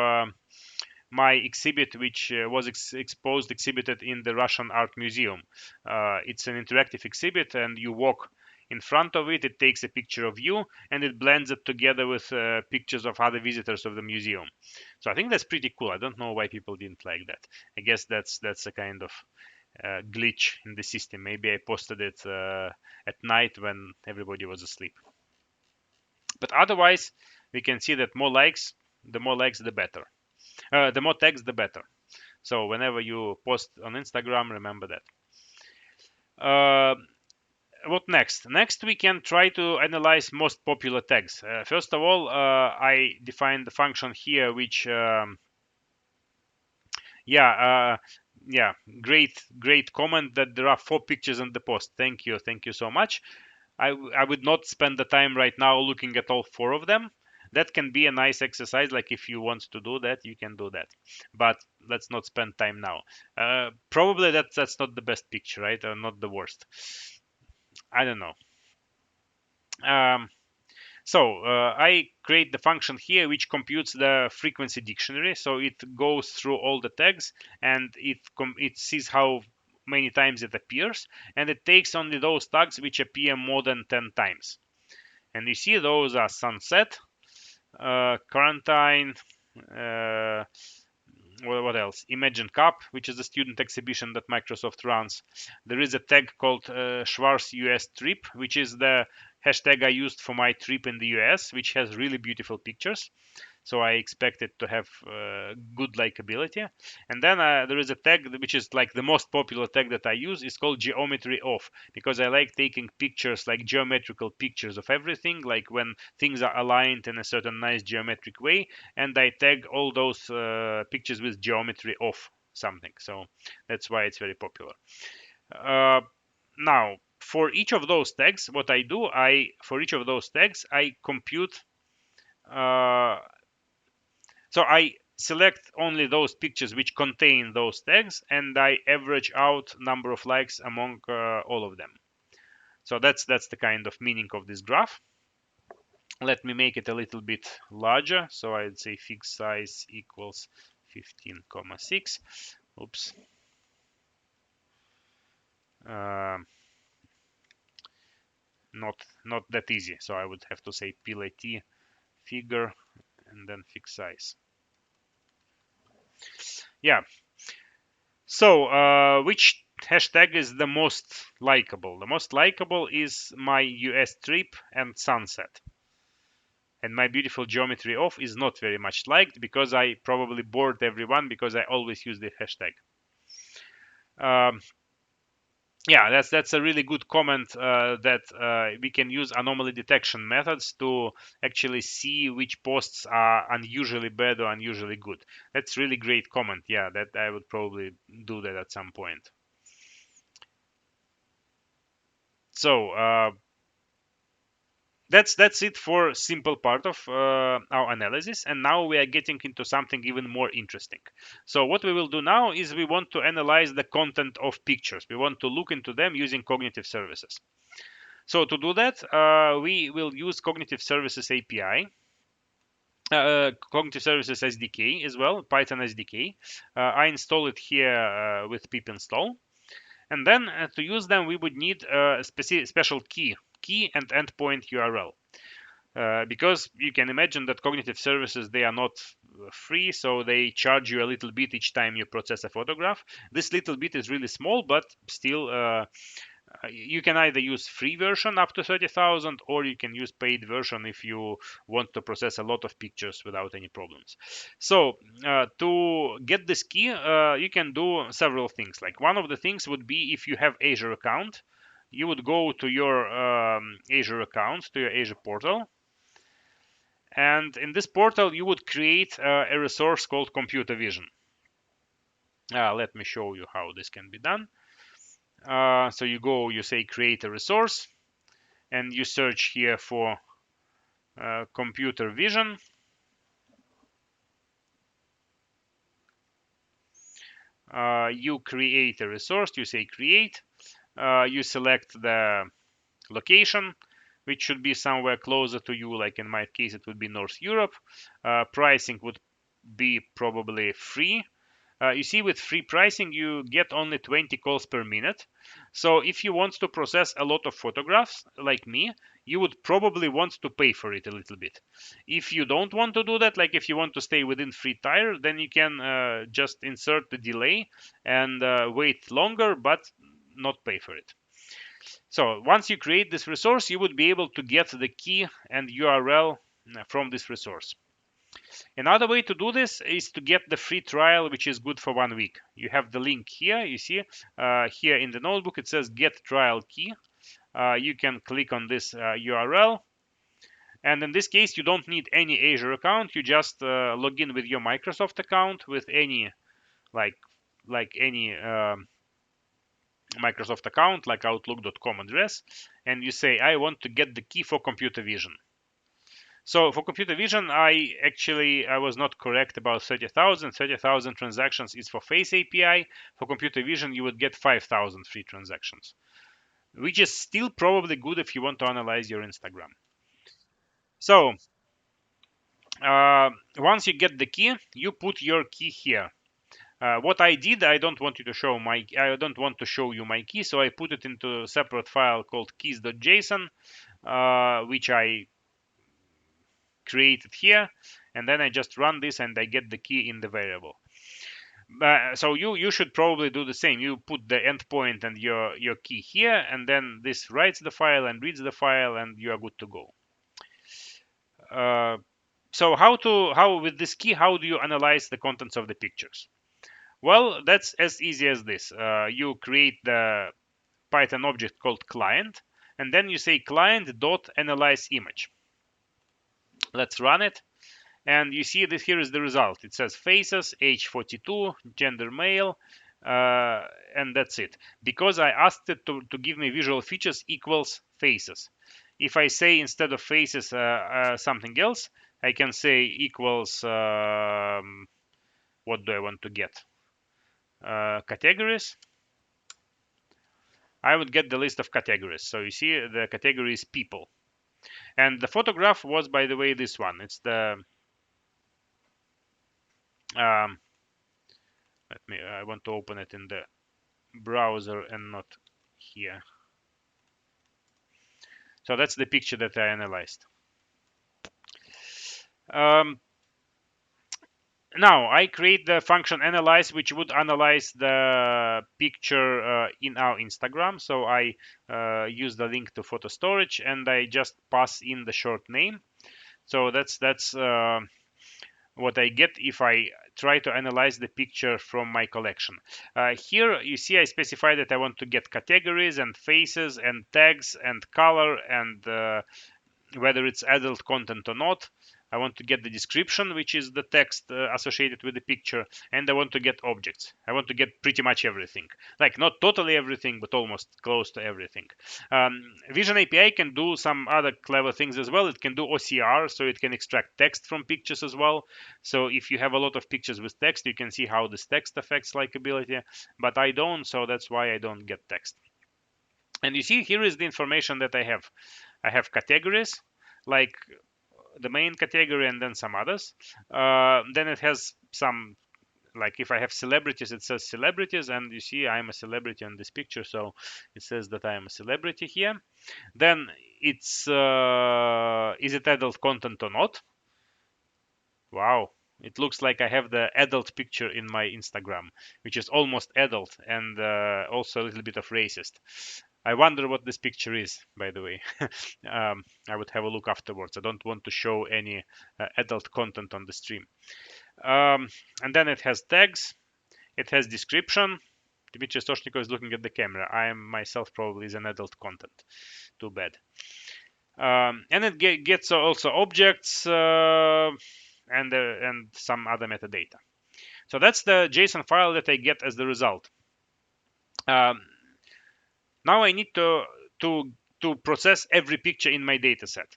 my exhibit, which was exhibited in the Russian Art Museum. It's an interactive exhibit, and you walk in front of it. It takes a picture of you, and it blends it together with pictures of other visitors of the museum. So I think that's pretty cool. I don't know why people didn't like that. I guess that's a kind of glitch in the system. Maybe I posted it at night when everybody was asleep. But otherwise, we can see that more likes The more likes, the better. The more tags, the better. So whenever you post on Instagram, remember that. What next? Next, we can try to analyze most popular tags. First of all, I defined the function here, which, yeah, yeah, great comment that there are 4 pictures in the post. Thank you so much. I would not spend the time right now looking at all 4 of them. That can be a nice exercise. Like if you want to do that, you can do that. But let's not spend time now. Probably that's not the best picture, right? Or not the worst. I don't know. Um, I create the function here which computes the frequency dictionary. So it goes through all the tags and it sees how many times it appears, and it takes only those tags which appear more than 10 times. And you see those are sunset, quarantine, uh, what else? Imagine Cup, which is a student exhibition that Microsoft runs. There is a tag called Schwarz US Trip, which is the hashtag I used for my trip in the US, which has really beautiful pictures. So I expect it to have good likability. And then there is a tag which is like the most popular tag that I use is called geometry off, because I like taking pictures, like geometrical pictures of everything, like when things are aligned in a certain nice geometric way, and I tag all those pictures with geometry off something. So that's why it's very popular. Uh, Now, for each of those tags, what I do, for each of those tags, I compute. So I select only those pictures which contain those tags, and I average out number of likes among all of them. So that's the kind of meaning of this graph. Let me make it a little bit larger. So I'd say fixed size equals 15,6. Oops. Um, not that easy. So I would have to say plet figure and then fixed size. Yeah. So which hashtag is the most likable? The most likable is my US trip and sunset. And my beautiful geometry off is not very much liked because I probably bored everyone because I always use the hashtag. Um, yeah, that's a really good comment that we can use anomaly detection methods to actually see which posts are unusually bad or unusually good. That's really great comment. Yeah, that I would probably do that at some point. So that's it for simple part of our analysis, and now we are getting into something even more interesting. So what we will do now is we want to analyze the content of pictures. We want to look into them using cognitive services. So to do that, we will use cognitive services API, cognitive services SDK as well, Python SDK. I install it here with pip install. And then to use them, we would need a special key and endpoint URL. Because you can imagine that cognitive services, they are not free, so they charge you a little bit each time you process a photograph. This little bit is really small, but still you can either use free version up to 30,000, or you can use paid version if you want to process a lot of pictures without any problems. So to get this key, you can do several things. Like one of the things would be, if you have Azure account, you would go to your Azure account, to your Azure portal, and in this portal you would create a resource called computer vision. Let me show you how this can be done. So you say create a resource, and you search here for computer vision. You create a resource, you say create. You select the location, which should be somewhere closer to you. Like in my case, it would be North Europe. Pricing would be probably free. You see, with free pricing, you get only 20 calls per minute. So if you want to process a lot of photographs, like me, you would probably want to pay for it a little bit. If you don't want to do that, like if you want to stay within free tier, then you can just insert the delay and wait longer, but not pay for it. So once you create this resource, you would be able to get the key and URL from this resource. Another way to do this is to get the free trial, which is good for 1 week. You have the link here. You see here in the notebook, it says get trial key. You can click on this URL. And in this case, you don't need any Azure account. You just log in with your Microsoft account with any like any Microsoft account, like Outlook.com address, and you say, I want to get the key for computer vision. So for computer vision, I was not correct about 30,000. 30,000 transactions is for Face API. For computer vision, you would get 5,000 free transactions, which is still probably good if you want to analyze your Instagram. So once you get the key, you put your key here. What I did, I don't want to show you my key, so I put it into a separate file called keys.json, which I created here, and then I just run this and I get the key in the variable. So you should probably do the same. You put the endpoint and your key here, and then this writes the file and reads the file, and you are good to go. So how with this key, how do you analyze the contents of the pictures? Well, that's as easy as this. You create the Python object called client, and then you say client.analyze image. Let's run it. And you see that here is the result. It says faces, age 42, gender male, and that's it. Because I asked it to give me visual features equals faces. If I say instead of faces something else, I can say equals, what do I want to get? Categories. I would get the list of categories. So you see the category is people. And the photograph was, by the way, this one. It's the I want to open it in the browser and not here. So that's the picture that I analyzed. Now I create the function analyze, which would analyze the picture in our Instagram. So I use the link to photo storage and I just pass in the short name. So that's what I get if I try to analyze the picture from my collection. Here you see I specify that I want to get categories and faces and tags and color and whether it's adult content or not. I want to get the description, which is the text associated with the picture, and I want to get objects. I want to get pretty much everything. Like not totally everything, but almost close to everything. Vision API can do some other clever things as well. It can do OCR, so it can extract text from pictures as well. So if you have a lot of pictures with text, you can see how this text affects likability, but I don't, so that's why I don't get text. And you see, here is the information that I have. I have categories, like the main category and then some others. Then it has some, like if I have celebrities, it says celebrities, and you see I'm a celebrity on this picture, so it says that I am a celebrity here. Then it's is it adult content or not? Wow, it looks like I have the adult picture in my Instagram, which is almost adult and also a little bit of racist. I wonder what this picture is, by the way. I would have a look afterwards. I don't want to show any adult content on the stream. And then it has tags. It has description. Dmitry Soshnikov is looking at the camera. I am myself probably is an adult content. Too bad. And it gets also objects and some other metadata. So that's the JSON file that I get as the result. Now I need to process every picture in my data set.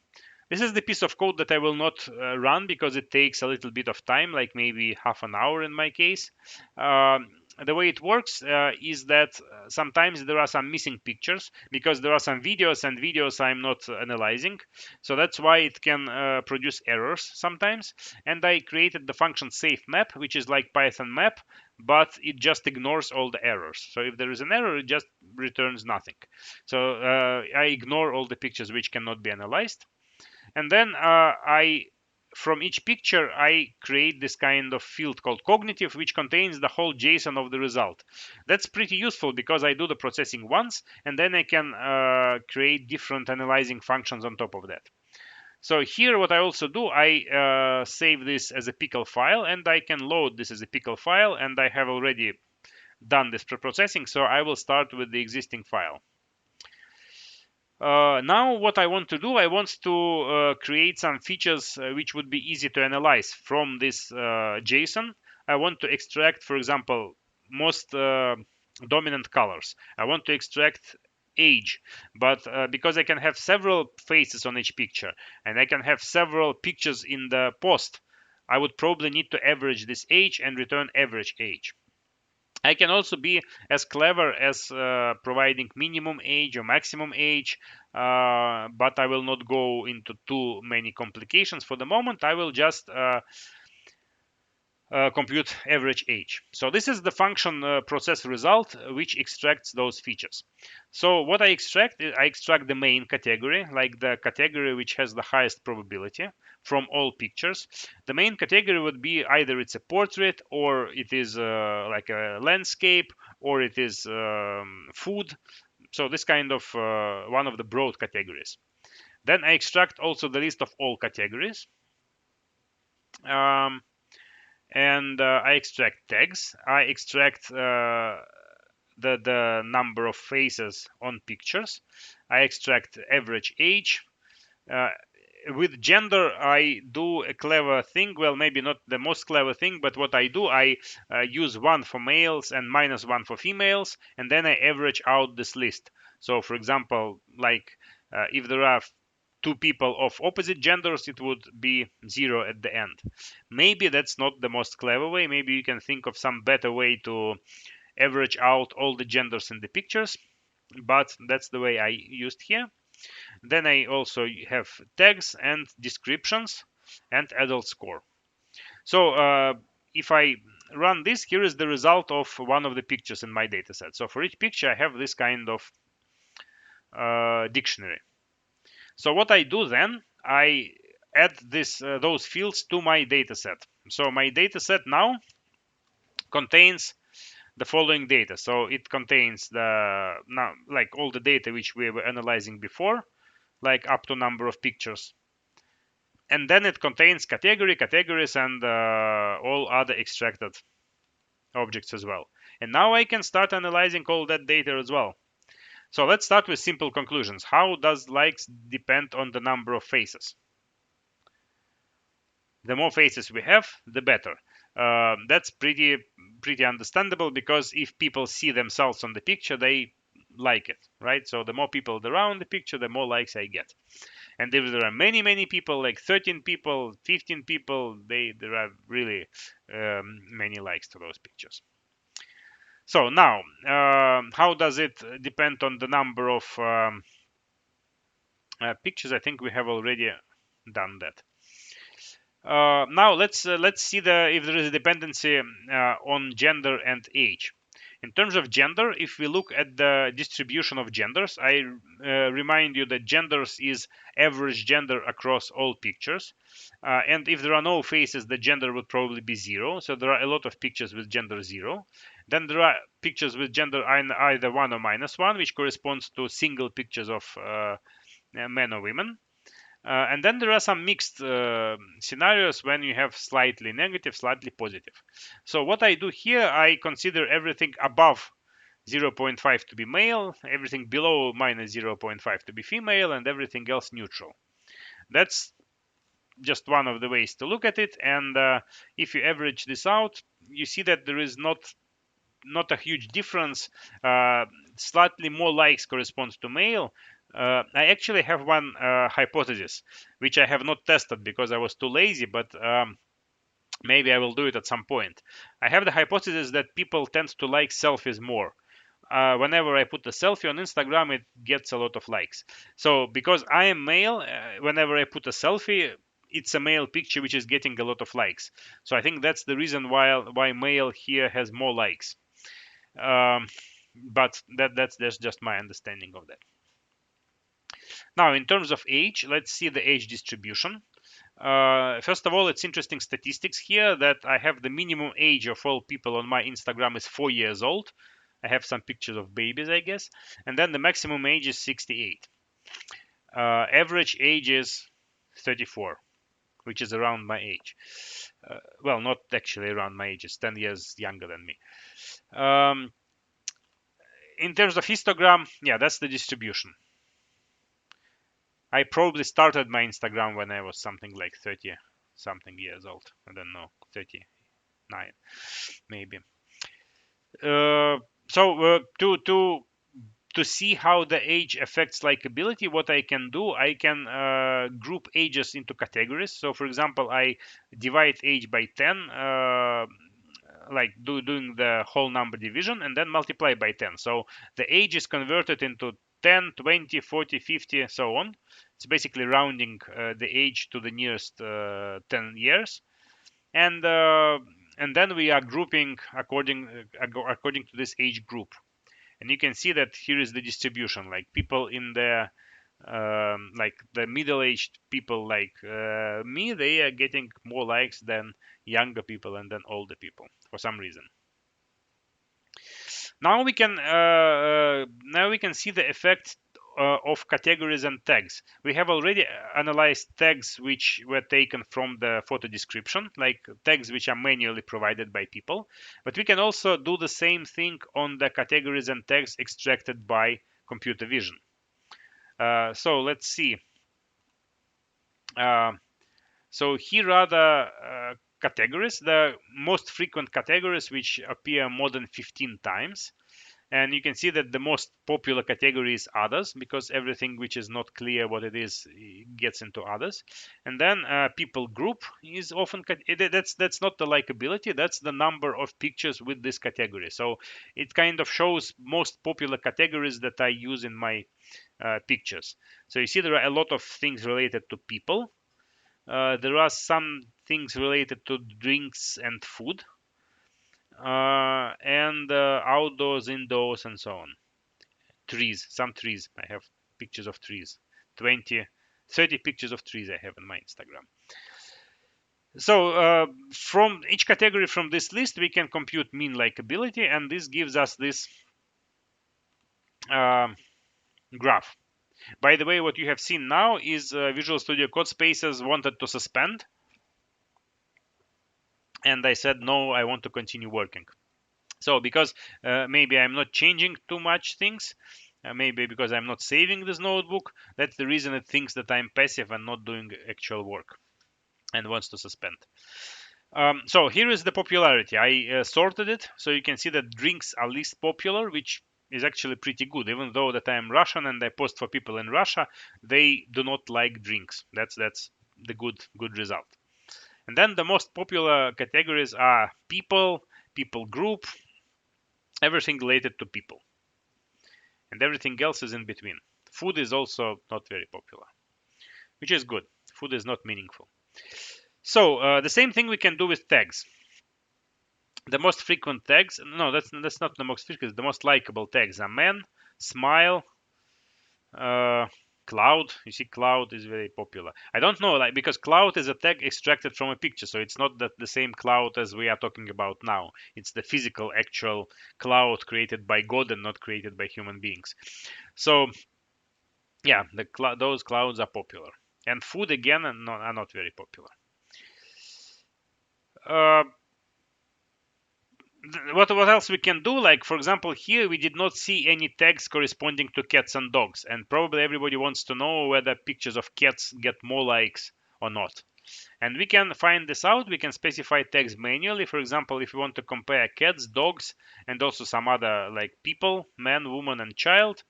This is the piece of code that I will not run because it takes a little bit of time, like maybe half an hour in my case. The way it works is that sometimes there are some missing pictures because there are some videos and videos I'm not analyzing. So that's why it can produce errors sometimes. And I created the function save map, which is like Python map, but it just ignores all the errors. So if there is an error, it just returns nothing. So I ignore all the pictures which cannot be analyzed. And then from each picture, I create this kind of field called cognitive, which contains the whole JSON of the result. That's pretty useful because I do the processing once, and then I can create different analyzing functions on top of that. So here what I also do, I save this as a pickle file, and I can load this as a pickle file, and I have already done this pre-processing, so I will start with the existing file. Now what I want to do, I want to create some features which would be easy to analyze from this JSON. I want to extract, for example, most dominant colors. I want to extract age, but because I can have several faces on each picture and I can have several pictures in the post, I would probably need to average this age and return average age. I can also be as clever as providing minimum age or maximum age, but I will not go into too many complications for the moment. I will just compute average age. So this is the function process result which extracts those features. So what I extract is I extract the main category, like the category which has the highest probability from all pictures. The main category would be either it's a portrait, or it is like a landscape, or it is food. So this kind of one of the broad categories. Then I extract also the list of all categories. Um, and I extract tags. I extract the number of faces on pictures. I extract average age. Uh, with gender, I do a clever thing. Well, maybe not the most clever thing, but what I do, I use 1 for males and -1 for females, and then I average out this list. So, for example, like if there are two people of opposite genders, it would be 0 at the end. Maybe that's not the most clever way. Maybe you can think of some better way to average out all the genders in the pictures, but that's the way I used here. Then I also have tags and descriptions and adult score. So if I run this, here is the result of one of the pictures in my dataset. So for each picture, I have this kind of dictionary. So what I do then, I add those fields to my dataset. So my dataset now contains the following data. So it contains the now like all the data which we were analyzing before, like up to number of pictures, and then it contains categories, and all other extracted objects as well. And now I can start analyzing all that data as well. So let's start with simple conclusions. How does likes depend on the number of faces? The more faces we have, the better. That's pretty understandable, because if people see themselves on the picture, they like it, right? So the more people around the picture, the more likes I get. And if there are many people, like 13 people, 15 people, there are really many likes to those pictures. So now, how does it depend on the number of pictures? I think we have already done that. Now let's see if there is a dependency on gender and age. In terms of gender, if we look at the distribution of genders, I remind you that genders is average gender across all pictures. And if there are no faces, the gender would probably be 0. So there are a lot of pictures with gender 0. Then there are pictures with gender either 1 or -1, which corresponds to single pictures of men or women. And then there are some mixed scenarios when you have slightly negative, slightly positive. So what I do here, I consider everything above 0.5 to be male, everything below -0.5 to be female, and everything else neutral. That's just one of the ways to look at it. And if you average this out, you see that there is not a huge difference. Slightly more likes corresponds to male. I actually have one hypothesis, which I have not tested because I was too lazy, but maybe I will do it at some point. I have the hypothesis that people tend to like selfies more. Whenever I put a selfie on Instagram, it gets a lot of likes. So because I am male, whenever I put a selfie, it's a male picture which is getting a lot of likes. So I think that's the reason why male here has more likes. But that's just my understanding of that. Now, in terms of age, let's see the age distribution. First of all, it's interesting statistics here that I have the minimum age of all people on my Instagram is 4 years old. I have some pictures of babies, I guess. And then the maximum age is 68. Average age is 34, which is around my age. Well, not actually around my age, it's 10 years younger than me. In terms of histogram, yeah, that's the distribution. I probably started my Instagram when I was something like 30 something years old. I don't know, 39 maybe. To see how the age affects likability, what I can do, I can group ages into categories. So for example, I divide age by 10, like doing the whole number division, and then multiply by 10. So the age is converted into 10, 20, 40, 50, so on. It's basically rounding the age to the nearest 10 years. And then we are grouping according to this age group. And you can see that here is the distribution, like people in the like the middle-aged people like me, they are getting more likes than younger people and then older people for some reason. Now we can see the effect of categories and tags. We have already analyzed tags which were taken from the photo description, like tags which are manually provided by people. But we can also do the same thing on the categories and tags extracted by computer vision. So let's see. So here are the categories, the most frequent categories which appear more than 15 times. And you can see that the most popular category is others, because everything which is not clear what it is gets into others. And then people group is often that's not the likability, that's the number of pictures with this category. So it kind of shows most popular categories that I use in my pictures. So you see there are a lot of things related to people. There are some things related to drinks and food, and outdoors, indoors, and so on. Trees, some trees. I have pictures of trees. 20, 30 pictures of trees I have in my Instagram. So from each category from this list, we can compute mean likability, and this gives us this um, graph. By the way, what you have seen now is Visual Studio Codespaces wanted to suspend, and I said no, I want to continue working. So because maybe I'm not changing too much things, maybe because I'm not saving this notebook, that's the reason it thinks that I'm passive and not doing actual work and wants to suspend. So here is the popularity. I sorted it, so you can see that drinks are least popular, which is actually pretty good. Even though that I am Russian and I post for people in Russia, they do not like drinks. That's the good result. And then the most popular categories are people group, everything related to people, and everything else is in between. Food is also not very popular, which is good. Food is not meaningful. So the same thing we can do with tags. The most frequent tags, no, that's not the most frequent. The most likable tags are man, smile, uh, cloud. You see, cloud is very popular. I don't know, like, because cloud is a tag extracted from a picture, so it's not that the same cloud as we are talking about now. It's the physical, actual cloud created by God and not created by human beings. So yeah, those clouds are popular, and food again are not very popular. Uh, what else we can do? Like for example, here we did not see any tags corresponding to cats and dogs, and probably everybody wants to know whether pictures of cats get more likes or not. And we can find this out. We can specify tags manually. For example, if we want to compare cats, dogs, and also some other like people, man, woman, and child,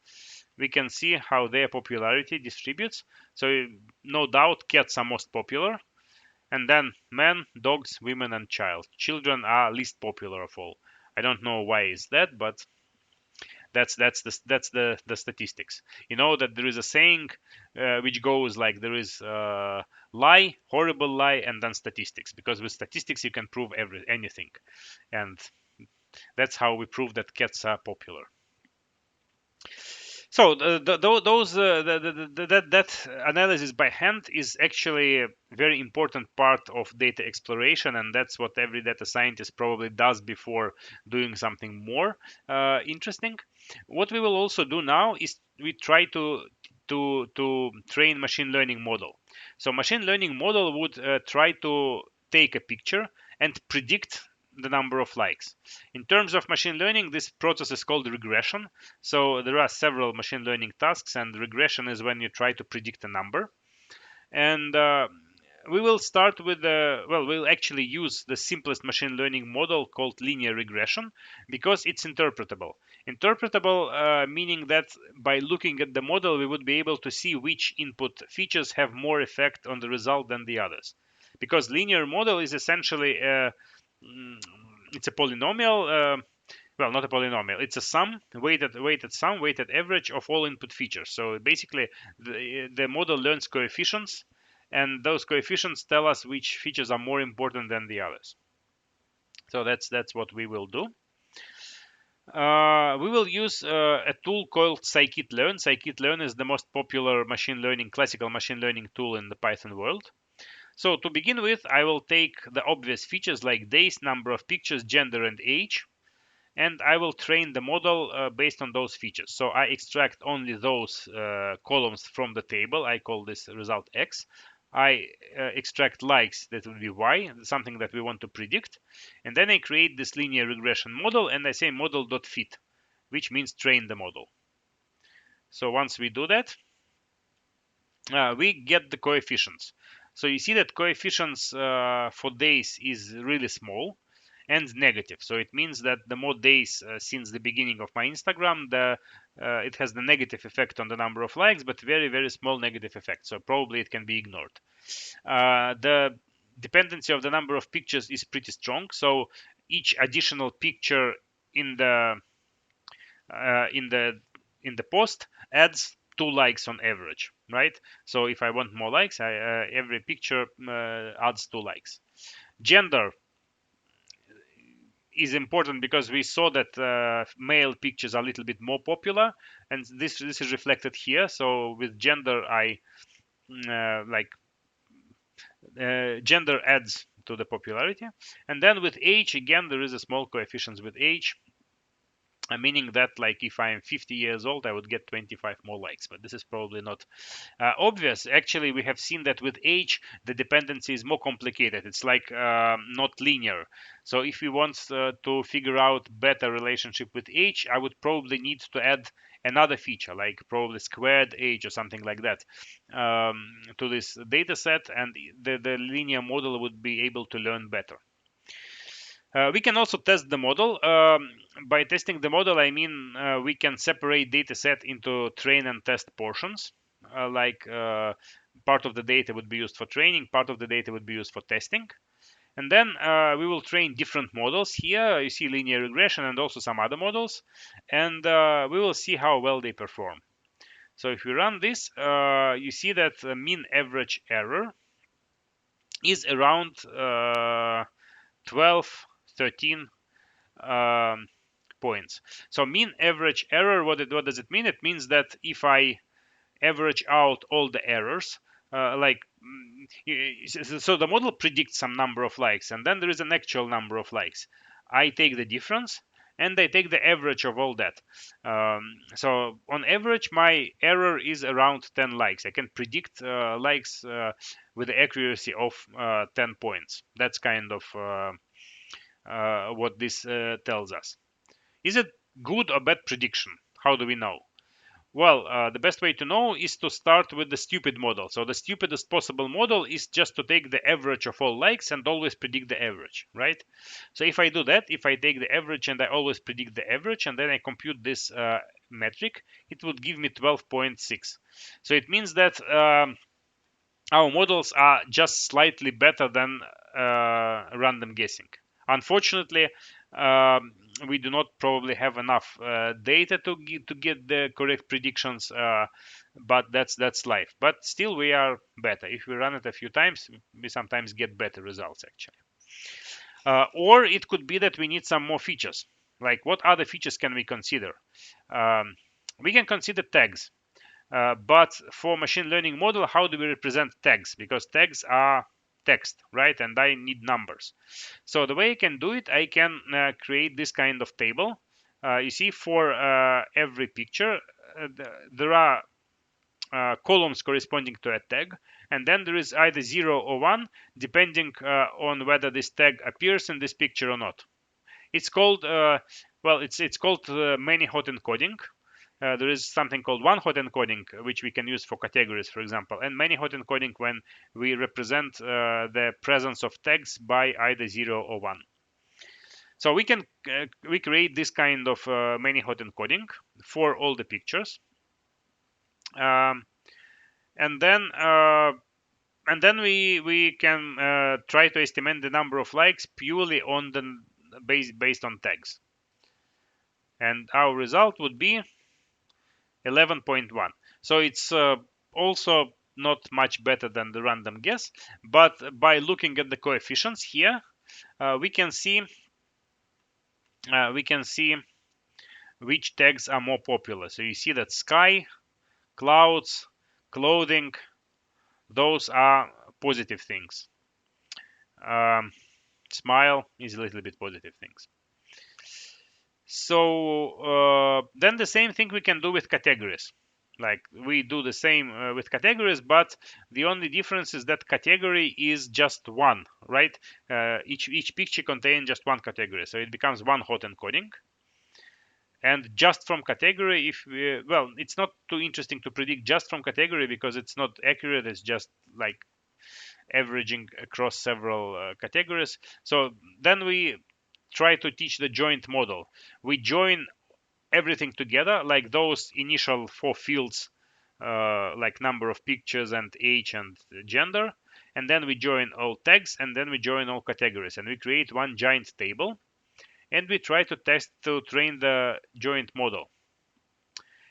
we can see how their popularity distributes. So no doubt cats are most popular, and then men, dogs, women, and child. Children are least popular of all. I don't know why is that, but that's the statistics. You know that there is a saying which goes like there is lie, horrible lie, and then statistics. Because with statistics you can prove anything, and that's how we prove that cats are popular. So that analysis by hand is actually a very important part of data exploration, and that's what every data scientist probably does before doing something more interesting. What we will also do now is we try to train machine learning model. So machine learning model would try to take a picture and predict the number of likes. In terms of machine learning, this process is called regression. So there are several machine learning tasks, and regression is when you try to predict a number. And we will start with we'll actually use the simplest machine learning model called linear regression because it's interpretable. Interpretable meaning that by looking at the model, we would be able to see which input features have more effect on the result than the others. Because linear model is essentially mm, it's a polynomial. Well, not a polynomial. It's a sum, weighted sum, weighted average of all input features. So basically, the model learns coefficients, and those coefficients tell us which features are more important than the others. So that's what we will do. We will use a tool called scikit-learn. Scikit-learn is the most popular classical machine learning tool in the Python world. So to begin with, I will take the obvious features like days, number of pictures, gender, and age, and I will train the model based on those features. So I extract only those columns from the table. I call this result X. I extract likes, that will be Y, something that we want to predict. And then I create this linear regression model, and I say model.fit, which means train the model. So once we do that, we get the coefficients. So you see that coefficients for days is really small and negative. So it means that the more days since the beginning of my Instagram, it has the negative effect on the number of likes, but very, very small negative effect. So probably it can be ignored. The dependency of the number of pictures is pretty strong. So each additional picture in the uh, in the in the post adds 2 likes on average, right? So if I want more likes, every picture adds 2 likes. Gender is important because we saw that male pictures are a little bit more popular, and this is reflected here. So with gender, I like gender adds to the popularity, and then with age again there is a small coefficient with age, meaning that like if I'm 50 years old, I would get 25 more likes, but this is probably not obvious. Actually, we have seen that with age, the dependency is more complicated. It's like not linear. So if we want to figure out better relationship with age, I would probably need to add another feature, like probably squared age or something like that, to this data set, and the linear model would be able to learn better. We can also test the model. By testing the model, I mean we can separate data set into train and test portions. Part of the data would be used for training, part of the data would be used for testing. And then we will train different models. Here you see linear regression and also some other models. And we will see how well they perform. So if we run this, you see that the mean average error is around 12, 13 points. So mean average error, what does it mean? It means that if I average out all the errors, so the model predicts some number of likes, and then there is an actual number of likes. I take the difference and I take the average of all that. So on average, my error is around 10 likes. I can predict likes with the accuracy of 10 points. That's kind of what this tells us. Is it good or bad prediction? How do we know? Well, the best way to know is to start with the stupid model. So the stupidest possible model is just to take the average of all likes and always predict the average, right? So if I do that, if I take the average and I always predict the average and then I compute this metric, it would give me 12.6. So it means that our models are just slightly better than random guessing. Unfortunately, we do not probably have enough data to get the correct predictions, but that's life. But still, we are better. If we run it a few times, we sometimes get better results actually. Or it could be that we need some more features. Like what other features can we consider? We can consider tags. But for machine learning model, how do we represent tags? Because tags are text, right? And I need numbers. So the way I can do it, I can create this kind of table. You see, for every picture, there are columns corresponding to a tag, and then there is either 0 or 1 depending on whether this tag appears in this picture or not. It's called it's called many hot encoding. There is something called one hot encoding, which we can use for categories, for example, and many hot encoding when we represent the presence of tags by either 0 or 1. So we create this kind of many hot encoding for all the pictures, um, and then we can try to estimate the number of likes purely on the based on tags, and our result would be 11.1. So it's also not much better than the random guess, but by looking at the coefficients here, we can see which tags are more popular. So you see that sky, clouds, clothing, those are positive things. Smile is a little bit positive things. So then the same thing we can do with categories. Like we do the same with categories, but the only difference is that category is just one, right? Each picture contains just one category, so it becomes one hot encoding. And just from category, if we, well, it's not too interesting to predict just from category because it's not accurate. It's just like averaging across several categories. So then we try to teach the joint model. We join everything together, like those initial 4 fields, like number of pictures and age and gender, and then we join all tags, and then we join all categories, and we create one giant table, and we try to test to train the joint model.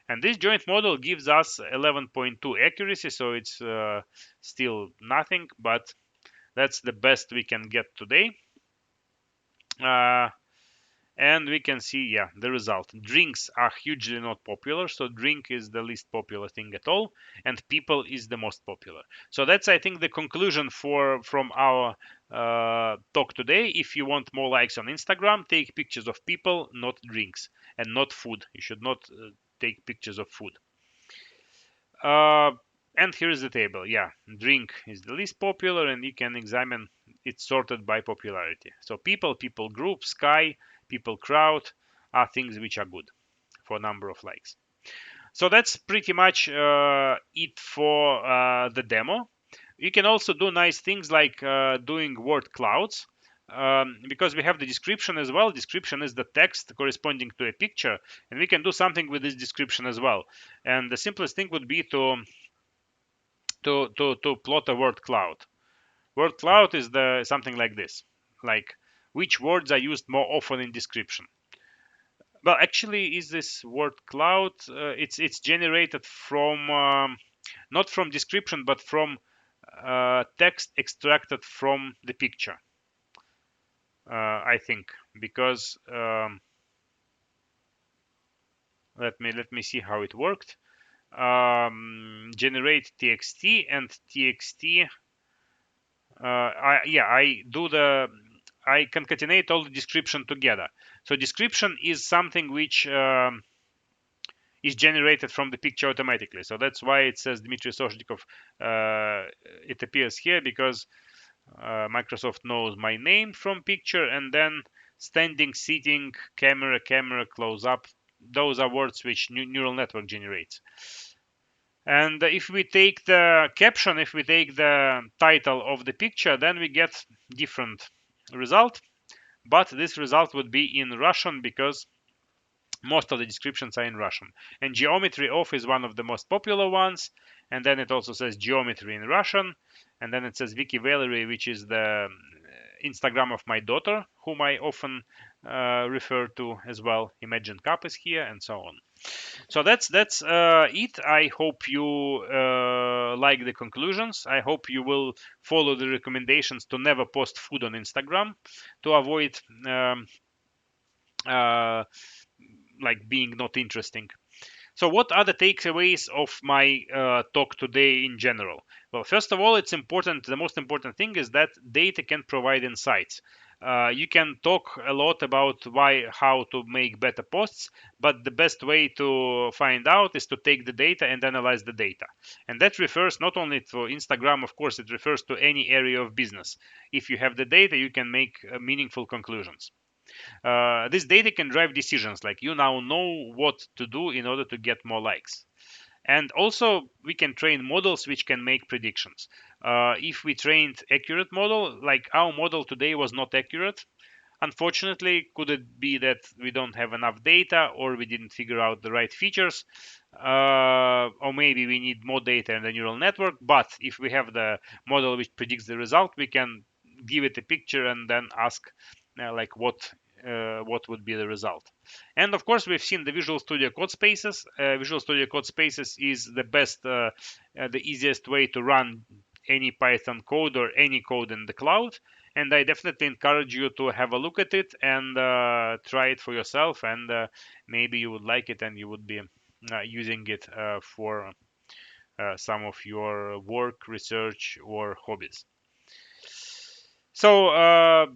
And this joint model gives us 11.2 accuracy, so it's still nothing, but that's the best we can get today. And we can see, yeah, the result. Drinks are hugely not popular, so drink is the least popular thing at all, and people is the most popular. So that's, I think, the conclusion from our talk today. If you want more likes on Instagram, take pictures of people, not drinks, and not food. You should not take pictures of food. And here is the table. Yeah, drink is the least popular, and you can examine it sorted by popularity. So people group, sky, people crowd are things which are good for number of likes. So that's pretty much it for the demo. You can also do nice things like doing word clouds, because we have the description as well. Description is the text corresponding to a picture, and we can do something with this description as well. And the simplest thing would be to plot a word cloud. Word cloud is the something like this, like which words are used more often in description. Well, actually, is this word cloud? It's generated from not from description, but from text extracted from the picture. I think, because let me see how it worked. Generate txt, and txt. I concatenate all the description together. So description is something which is generated from the picture automatically. So that's why it says Dmitry Soshnikov. It appears here because Microsoft knows my name from picture, and then standing, sitting, camera, close up. Those are words which neural network generates. And if we take the caption, if we take the title of the picture, then we get different result. But this result would be in Russian because most of the descriptions are in Russian. And geometry of is one of the most popular ones. And then it also says geometry in Russian. And then it says Wiki Valerie, which is the Instagram of my daughter, whom I often refer to as well. Imagine Cup is here, and so on. So that's it. I hope you like the conclusions. I hope you will follow the recommendations to never post food on Instagram, to avoid like being not interesting. So what are the takeaways of my talk today in general? Well, first of all, it's important. The most important thing is that data can provide insights. You can talk a lot about how to make better posts, but the best way to find out is to take the data and analyze the data. And that refers not only to Instagram, of course, it refers to any area of business. If you have the data, you can make meaningful conclusions. This data can drive decisions, like you now know what to do in order to get more likes. And also, we can train models which can make predictions. If we trained accurate model, like our model today was not accurate, unfortunately, could it be that we don't have enough data, or we didn't figure out the right features, or maybe we need more data in the neural network. But if we have the model which predicts the result, we can give it a picture and then ask like what would be the result. And of course, we've seen the Visual Studio Codespaces. Visual Studio Codespaces is the best, the easiest way to run any Python code or any code in the cloud. And I definitely encourage you to have a look at it and try it for yourself. And maybe you would like it and you would be using it for some of your work, research, or hobbies. So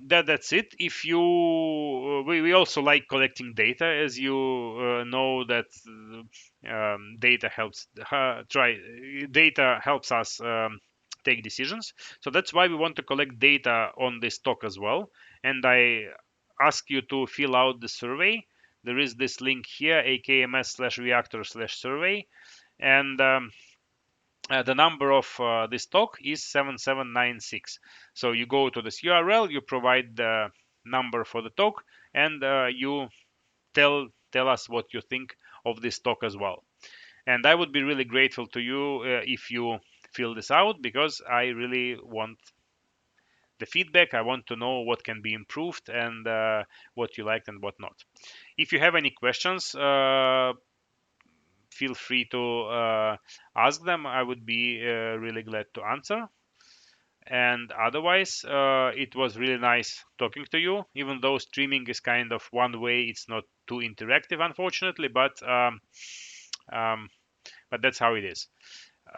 that's it. If you, we also like collecting data, as you know that data helps data helps us take decisions. So that's why we want to collect data on this talk as well. And I ask you to fill out the survey. There is this link here, akms/reactor/survey, and the number of this talk is 7796. So you go to this URL, you provide the number for the talk, and you tell us what you think of this talk as well. And I would be really grateful to you if you fill this out, because I really want the feedback. I want to know what can be improved and what you liked and what not. If you have any questions, feel free to ask them. I would be really glad to answer. And otherwise, it was really nice talking to you. Even though streaming is kind of one way, it's not too interactive, unfortunately. Um, but that's how it is.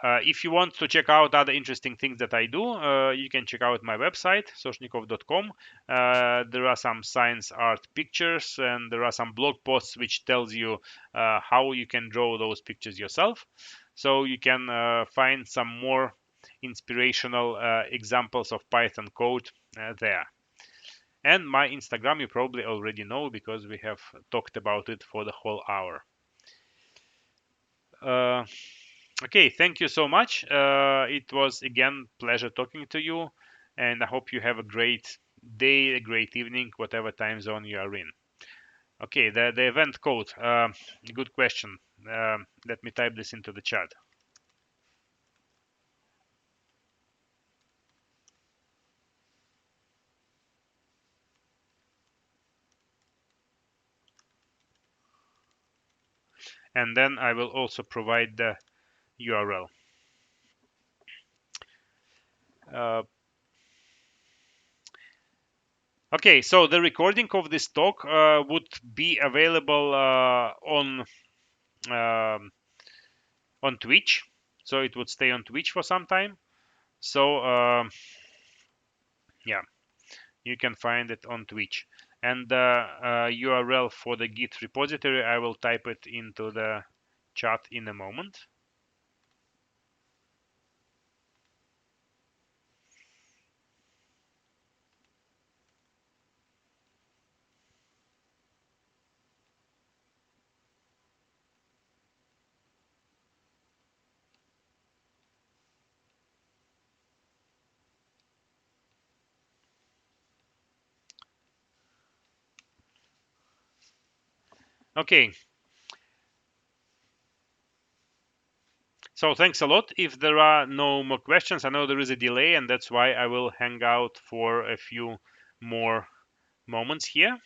If you want to check out other interesting things that I do, you can check out my website, soshnikov.com. There are some science art pictures, and there are some blog posts which tells you how you can draw those pictures yourself. So you can find some more inspirational examples of Python code there. And my Instagram you probably already know, because we have talked about it for the whole hour. Okay, thank you so much. It was again pleasure talking to you, and I hope you have a great day, a great evening, whatever time zone you are in. Okay, the event code. Good question. Let me type this into the chat. And then I will also provide the URL. Uh, okay, so the recording of this talk would be available um, on Twitch. So it would stay on Twitch for some time. So yeah, you can find it on Twitch. And the URL for the Git repository, I will type it into the chat in a moment. Okay, so thanks a lot. If there are no more questions, I know there is a delay, and that's why I will hang out for a few more moments here.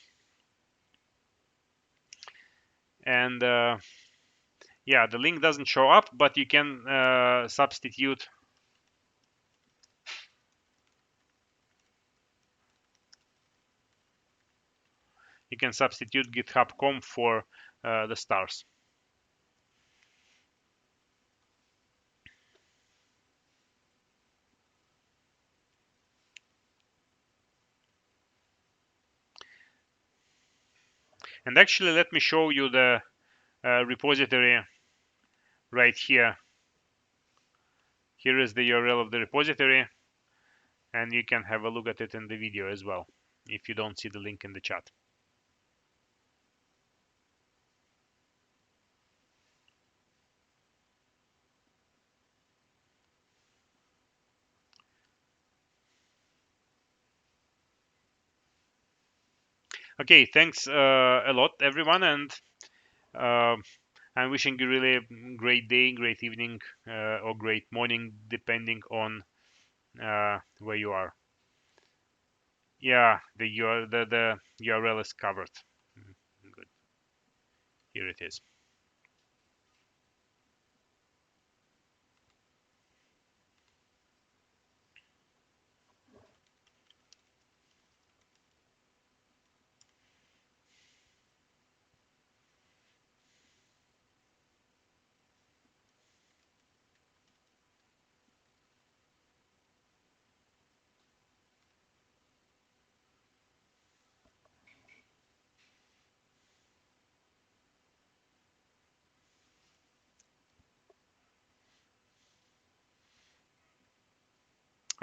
And yeah, the link doesn't show up, but you can substitute. You can substitute github.com for the stars. And actually, let me show you the repository right here. Here is the URL of the repository, and you can have a look at it in the video as well if you don't see the link in the chat. Okay, thanks a lot, everyone, and uh, I'm wishing you really great day, great evening, or great morning, depending on where you are. Yeah, the URL is covered. Good. Here it is.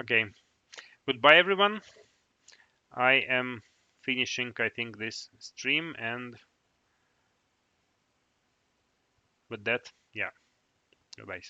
Okay. Goodbye, everyone. I am finishing, I think, this stream, and with that, yeah, goodbye.